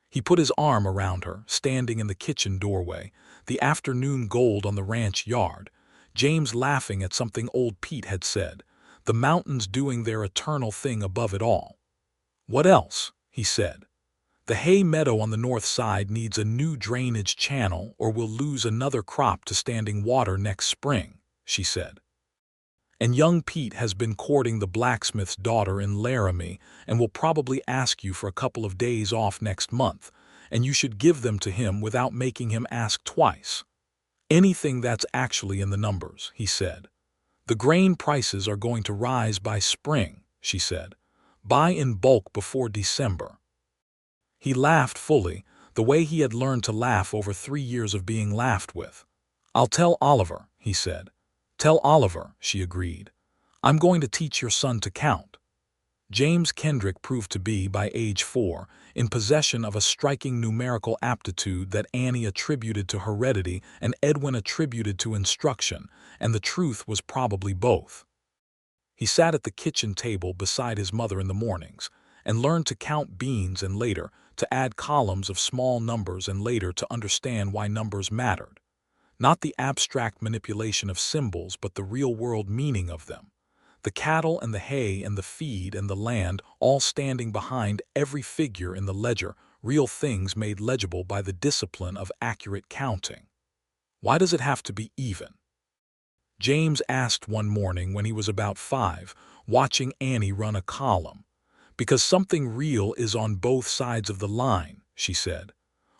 He put his arm around her, standing in the kitchen doorway, the afternoon gold on the ranch yard, James laughing at something old Pete had said, the mountains doing their eternal thing above it all. "What else?" he said. "The hay meadow on the north side needs a new drainage channel or we'll lose another crop to standing water next spring," she said. "And young Pete has been courting the blacksmith's daughter in Laramie and will probably ask you for a couple of days off next month, and you should give them to him without making him ask twice. Anything that's actually in the numbers," he said. "The grain prices are going to rise by spring," she said. "Buy in bulk before December." He laughed fully, the way he had learned to laugh over 3 years of being laughed with. "I'll tell Oliver," he said. "Tell Oliver," she agreed. "I'm going to teach your son to count." James Kendrick proved to be, by age 4, in possession of a striking numerical aptitude that Annie attributed to heredity and Edwin attributed to instruction, and the truth was probably both. He sat at the kitchen table beside his mother in the mornings, and learned to count beans and later to add columns of small numbers and later to understand why numbers mattered. Not the abstract manipulation of symbols, but the real-world meaning of them. The cattle and the hay and the feed and the land all standing behind every figure in the ledger, real things made legible by the discipline of accurate counting. "Why does it have to be even?" James asked one morning when he was about 5, watching Annie run a column. "Because something real is on both sides of the line," she said.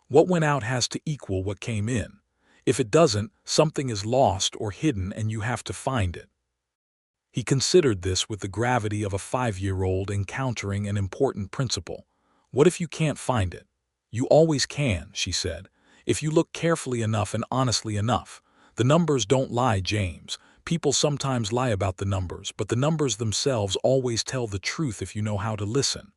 What went out has to equal what came in. If it doesn't, something is lost or hidden and you have to find it. He considered this with the gravity of a 5-year-old encountering an important principle. What if you can't find it? You always can, she said, if you look carefully enough and honestly enough. The numbers don't lie, James. People sometimes lie about the numbers, but the numbers themselves always tell the truth if you know how to listen.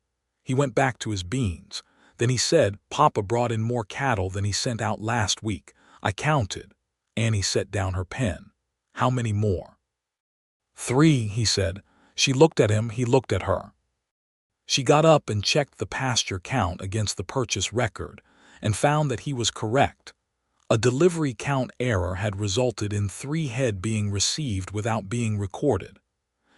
He went back to his beans. Then he said, Papa brought in more cattle than he sent out last week. I counted. Annie set down her pen. How many more? 3, he said. She looked at him, he looked at her. She got up and checked the pasture count against the purchase record and found that he was correct. A delivery count error had resulted in 3 head being received without being recorded.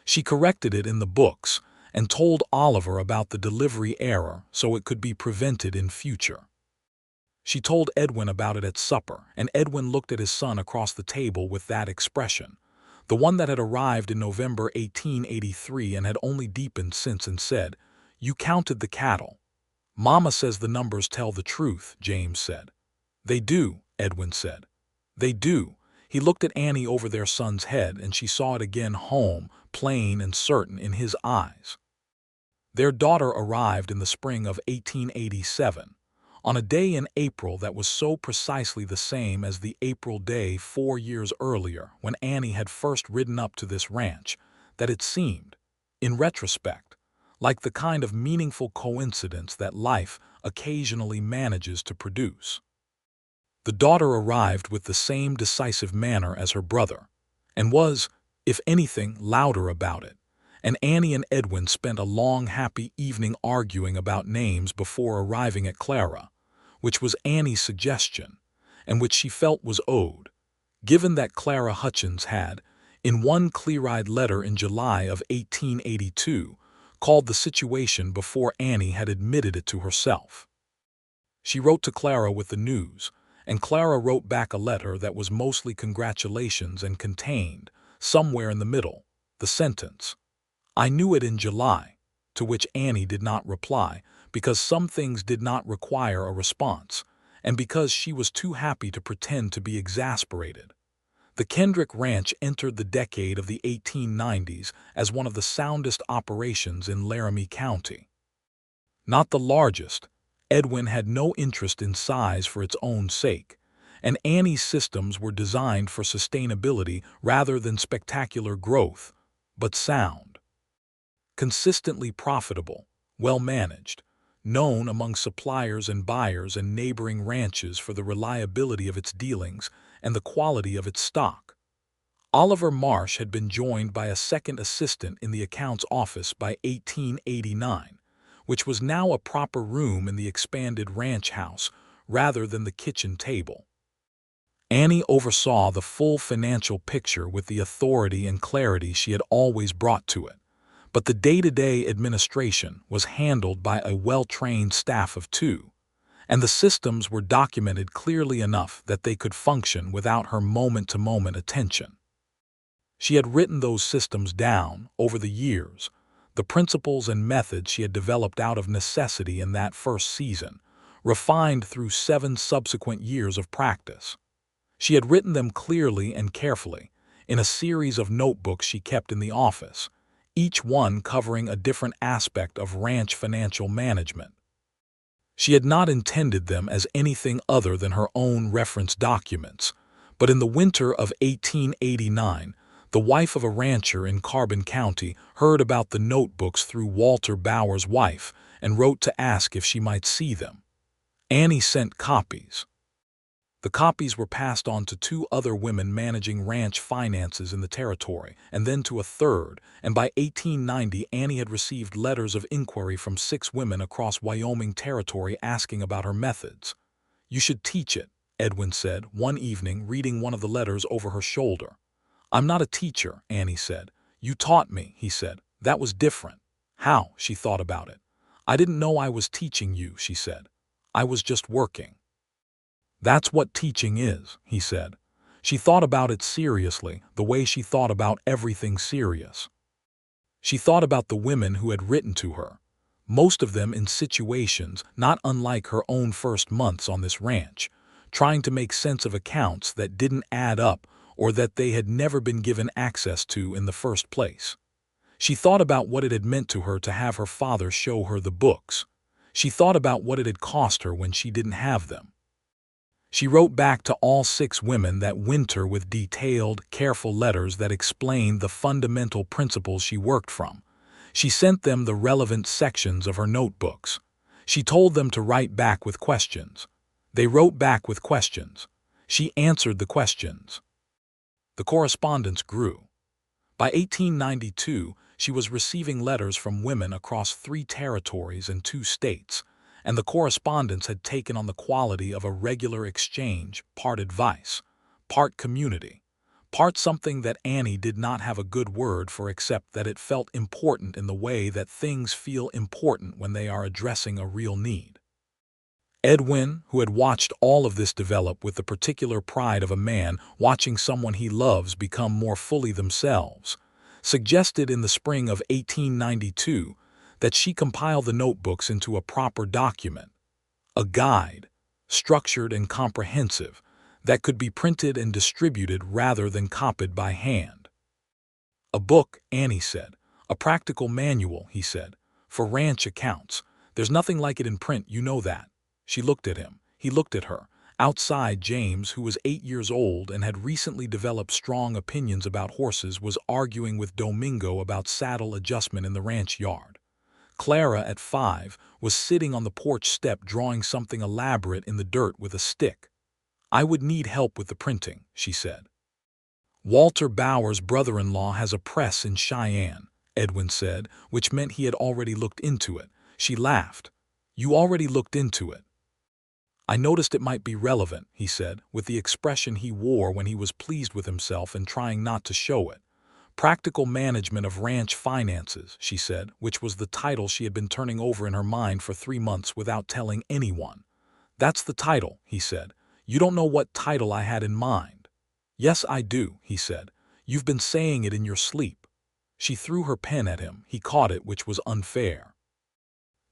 She corrected it in the books and told Oliver about the delivery error so it could be prevented in future. She told Edwin about it at supper, and Edwin looked at his son across the table with that expression, the one that had arrived in November 1883 and had only deepened since, and said, "You counted the cattle." "Mama says the numbers tell the truth," James said. "They do," Edwin said. "They do." He looked at Annie over their son's head, and she saw it again, home, plain and certain in his eyes. Their daughter arrived in the spring of 1887, on a day in April that was so precisely the same as the April day 4 years earlier when Annie had first ridden up to this ranch, that it seemed, in retrospect, like the kind of meaningful coincidence that life occasionally manages to produce. The daughter arrived with the same decisive manner as her brother, and was, if anything, louder about it, and Annie and Edwin spent a long, happy evening arguing about names before arriving at Clara, which was Annie's suggestion, and which she felt was owed, given that Clara Hutchins had, in one clear-eyed letter in July of 1882, called the situation before Annie had admitted it to herself. She wrote to Clara with the news, and Clara wrote back a letter that was mostly congratulations and contained, somewhere in the middle, the sentence, "I knew it in July," to which Annie did not reply, because some things did not require a response, and because she was too happy to pretend to be exasperated. The Kendrick Ranch entered the decade of the 1890s as one of the soundest operations in Laramie County. Not the largest, Edwin had no interest in size for its own sake, and Annie's systems were designed for sustainability rather than spectacular growth, but sound. Consistently profitable, well managed, known among suppliers and buyers and neighboring ranches for the reliability of its dealings and the quality of its stock. Oliver Marsh had been joined by a second assistant in the accounts office by 1889, which was now a proper room in the expanded ranch house rather than the kitchen table. Annie oversaw the full financial picture with the authority and clarity she had always brought to it, but the day-to-day administration was handled by a well-trained staff of 2, and the systems were documented clearly enough that they could function without her moment-to-moment attention. She had written those systems down over the years, the principles and methods she had developed out of necessity in that first season, refined through 7 subsequent years of practice. She had written them clearly and carefully, in a series of notebooks she kept in the office, each one covering a different aspect of ranch financial management. She had not intended them as anything other than her own reference documents, but in the winter of 1889, the wife of a rancher in Carbon County heard about the notebooks through Walter Bower's wife and wrote to ask if she might see them. Annie sent copies. The copies were passed on to 2 other women managing ranch finances in the territory, and then to a third, and by 1890 Annie had received letters of inquiry from 6 women across Wyoming Territory asking about her methods. "You should teach it," Edwin said one evening, reading one of the letters over her shoulder. "I'm not a teacher," Annie said. "You taught me," he said. "That was different." "How?" She thought about it. "I didn't know I was teaching you," she said. "I was just working." "That's what teaching is," he said. She thought about it seriously, the way she thought about everything serious. She thought about the women who had written to her. most of them in situations not unlike her own first months on this ranch, trying to make sense of accounts that didn't add up or that they had never been given access to in the first place. She thought about what it had meant to her to have her father show her the books. She thought about what it had cost her when she didn't have them. She wrote back to all 6 women that winter with detailed, careful letters that explained the fundamental principles she worked from. She sent them the relevant sections of her notebooks. She told them to write back with questions. They wrote back with questions. She answered the questions. The correspondence grew. By 1892, she was receiving letters from women across 3 territories and 2 states, and the correspondence had taken on the quality of a regular exchange, part advice, part community, part something that Annie did not have a good word for except that it felt important in the way that things feel important when they are addressing a real need. Edwin, who had watched all of this develop with the particular pride of a man watching someone he loves become more fully themselves, suggested in the spring of 1892 that she compile the notebooks into a proper document, a guide, structured and comprehensive, that could be printed and distributed rather than copied by hand. A book, Annie said. A practical manual, he said, for ranch accounts. There's nothing like it in print, you know that. She looked at him. He looked at her. Outside, James, who was 8 years old and had recently developed strong opinions about horses, was arguing with Domingo about saddle adjustment in the ranch yard. Clara, at 5, was sitting on the porch step drawing something elaborate in the dirt with a stick. I would need help with the printing, she said. Walter Bauer's brother-in-law has a press in Cheyenne, Edwin said, which meant he had already looked into it. She laughed. You already looked into it. I noticed it might be relevant, he said, with the expression he wore when he was pleased with himself and trying not to show it. Practical Management of Ranch Finances, she said, which was the title she had been turning over in her mind for 3 months without telling anyone. That's the title, he said. You don't know what title I had in mind. Yes, I do, he said. You've been saying it in your sleep. She threw her pen at him. He caught it, which was unfair.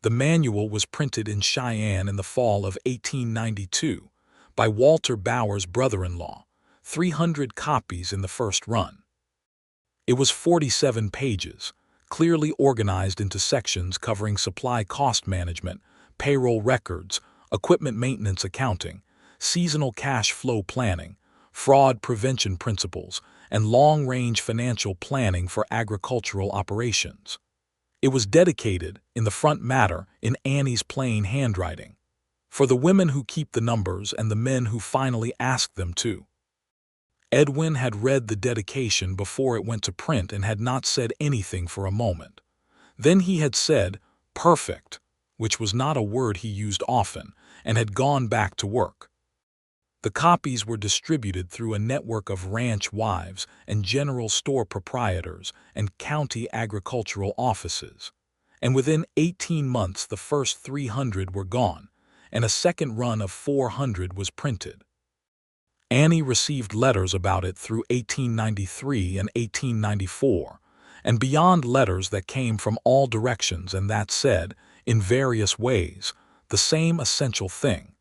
The manual was printed in Cheyenne in the fall of 1892 by Walter Bauer's brother-in-law, 300 copies in the first run. It was 47 pages, clearly organized into sections covering supply cost management, payroll records, equipment maintenance accounting, seasonal cash flow planning, fraud prevention principles, and long-range financial planning for agricultural operations. It was dedicated, in the front matter, in Annie's plain handwriting, for the women who keep the numbers and the men who finally ask them to. Edwin had read the dedication before it went to print and had not said anything for a moment. Then he had said, "Perfect," which was not a word he used often, and had gone back to work. The copies were distributed through a network of ranch wives and general store proprietors and county agricultural offices, and within 18 months the first 300 were gone, and a second run of 400 was printed. Annie received letters about it through 1893 and 1894, and beyond letters that came from all directions and that said, in various ways, the same essential thing,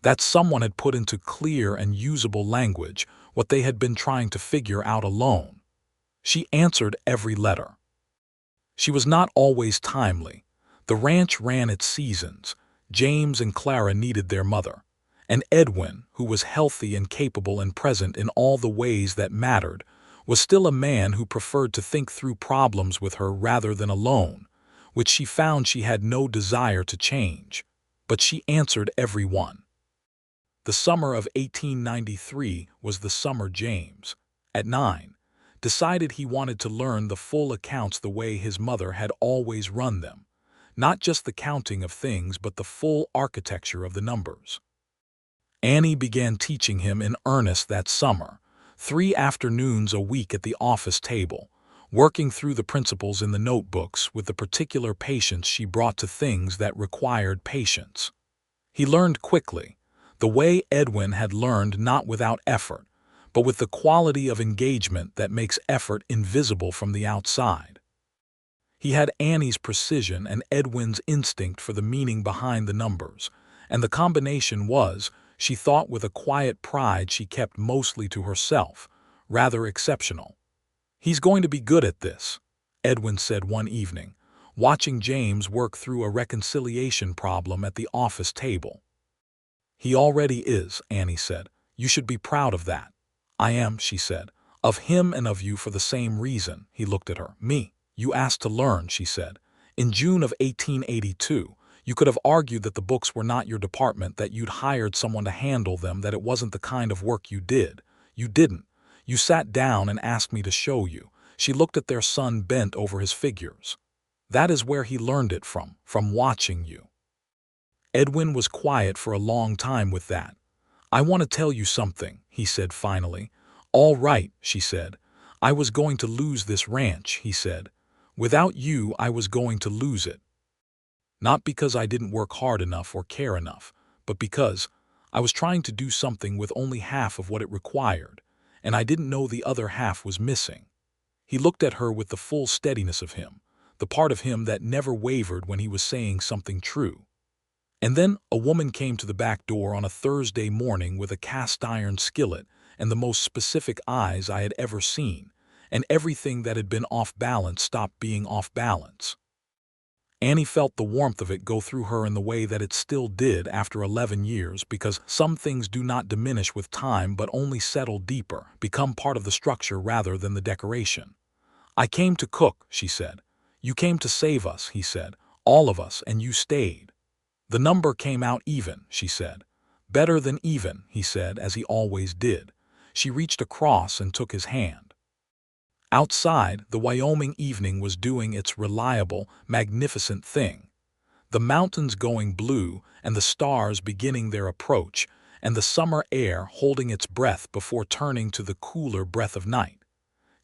that someone had put into clear and usable language what they had been trying to figure out alone. She answered every letter. She was not always timely. The ranch ran its seasons. James and Clara needed their mother. And Edwin, who was healthy and capable and present in all the ways that mattered, was still a man who preferred to think through problems with her rather than alone, which she found she had no desire to change. But she answered every one. The summer of 1893 was the summer James, at 9, decided he wanted to learn the full accounts the way his mother had always run them, not just the counting of things but the full architecture of the numbers. Annie began teaching him in earnest that summer, 3 afternoons a week at the office table, working through the principles in the notebooks with the particular patience she brought to things that required patience. He learned quickly, the way Edwin had learned, not without effort, but with the quality of engagement that makes effort invisible from the outside. He had Annie's precision and Edwin's instinct for the meaning behind the numbers, and the combination was, she thought with a quiet pride she kept mostly to herself, rather exceptional. "He's going to be good at this," Edwin said one evening, watching James work through a reconciliation problem at the office table. "He already is," Annie said. "You should be proud of that." "I am," she said. "Of him and of you for the same reason." He looked at her. "Me. You asked to learn," she said. "In June of 1882, you could have argued that the books were not your department, that you'd hired someone to handle them, that it wasn't the kind of work you did. You didn't. You sat down and asked me to show you." She looked at their son bent over his figures. "That is where he learned it from watching you." Edwin was quiet for a long time with that. "I want to tell you something," he said finally. "All right," she said. "I was going to lose this ranch," he said. "Without you, I was going to lose it. Not because I didn't work hard enough or care enough, but because I was trying to do something with only half of what it required, and I didn't know the other half was missing." He looked at her with the full steadiness of him, the part of him that never wavered when he was saying something true. And then a woman came to the back door on a Thursday morning with a cast-iron skillet and the most specific eyes I had ever seen, and everything that had been off balance stopped being off balance. Annie felt the warmth of it go through her in the way that it still did after 11 years, because some things do not diminish with time but only settle deeper, become part of the structure rather than the decoration. "I came to cook," she said. "You came to save us," he said. "All of us, and you stayed." "The number came out even," she said. "Better than even," he said, as he always did. She reached across and took his hand. Outside, the Wyoming evening was doing its reliable, magnificent thing. The mountains going blue and the stars beginning their approach, and the summer air holding its breath before turning to the cooler breath of night.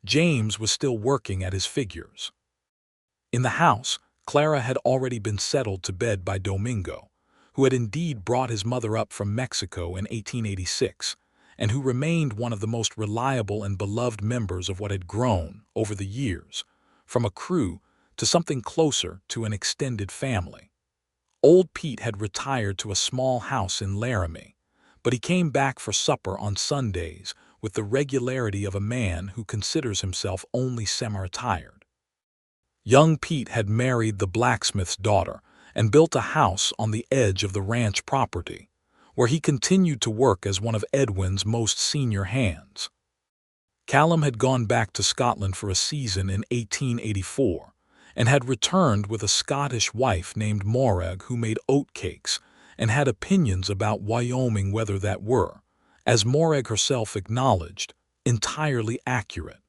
James was still working at his figures. In the house, Clara had already been settled to bed by Domingo, who had indeed brought his mother up from Mexico in 1886, and who remained one of the most reliable and beloved members of what had grown, over the years, from a crew to something closer to an extended family. Old Pete had retired to a small house in Laramie, but he came back for supper on Sundays with the regularity of a man who considers himself only semi-retired. Young Pete had married the blacksmith's daughter and built a house on the edge of the ranch property, where he continued to work as one of Edwin's most senior hands. Callum had gone back to Scotland for a season in 1884, and had returned with a Scottish wife named Morag who made oatcakes and had opinions about Wyoming weather that were, as Morag herself acknowledged, entirely accurate.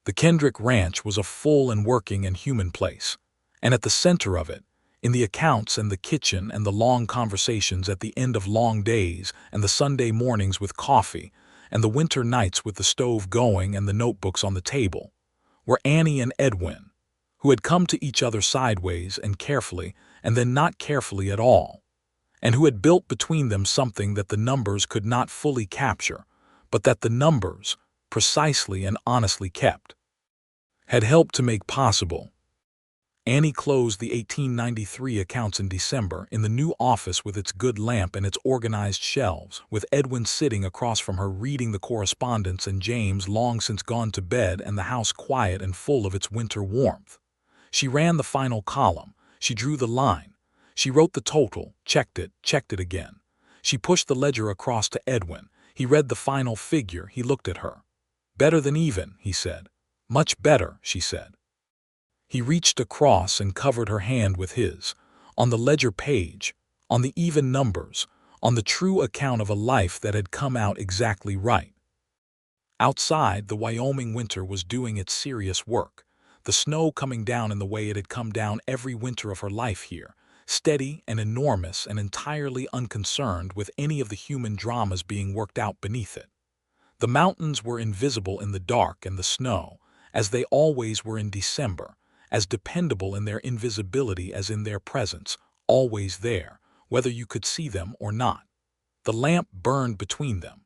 The Kendrick Ranch was a full and working and human place, and at the center of it, in the accounts and the kitchen and the long conversations at the end of long days and the Sunday mornings with coffee and the winter nights with the stove going and the notebooks on the table, were Annie and Edwin, who had come to each other sideways and carefully and then not carefully at all, and who had built between them something that the numbers could not fully capture, but that the numbers, precisely and honestly kept, had helped to make possible. Annie closed the 1893 accounts in December in the new office with its good lamp and its organized shelves, with Edwin sitting across from her reading the correspondence and James long since gone to bed and the house quiet and full of its winter warmth. She ran the final column. She drew the line. She wrote the total, checked it again. She pushed the ledger across to Edwin. He read the final figure. He looked at her. "Better than even," he said. "Much better," she said. He reached across and covered her hand with his, on the ledger page, on the even numbers, on the true account of a life that had come out exactly right. Outside, the Wyoming winter was doing its serious work, the snow coming down in the way it had come down every winter of her life here, steady and enormous and entirely unconcerned with any of the human dramas being worked out beneath it. The mountains were invisible in the dark and the snow, as they always were in December, as dependable in their invisibility as in their presence, always there, whether you could see them or not. The lamp burned between them.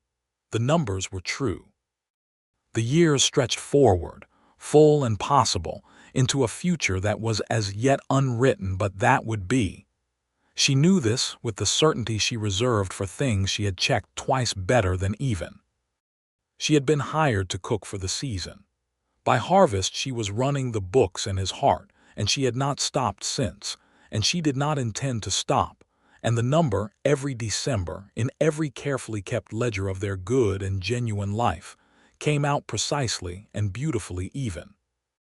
The numbers were true. The years stretched forward, full and possible, into a future that was as yet unwritten but that would be. She knew this with the certainty she reserved for things she had checked twice better than even. She had been hired to cook for the season. By harvest she was running the books in his heart, and she had not stopped since, and she did not intend to stop, and the number every December, in every carefully kept ledger of their good and genuine life, came out precisely and beautifully even.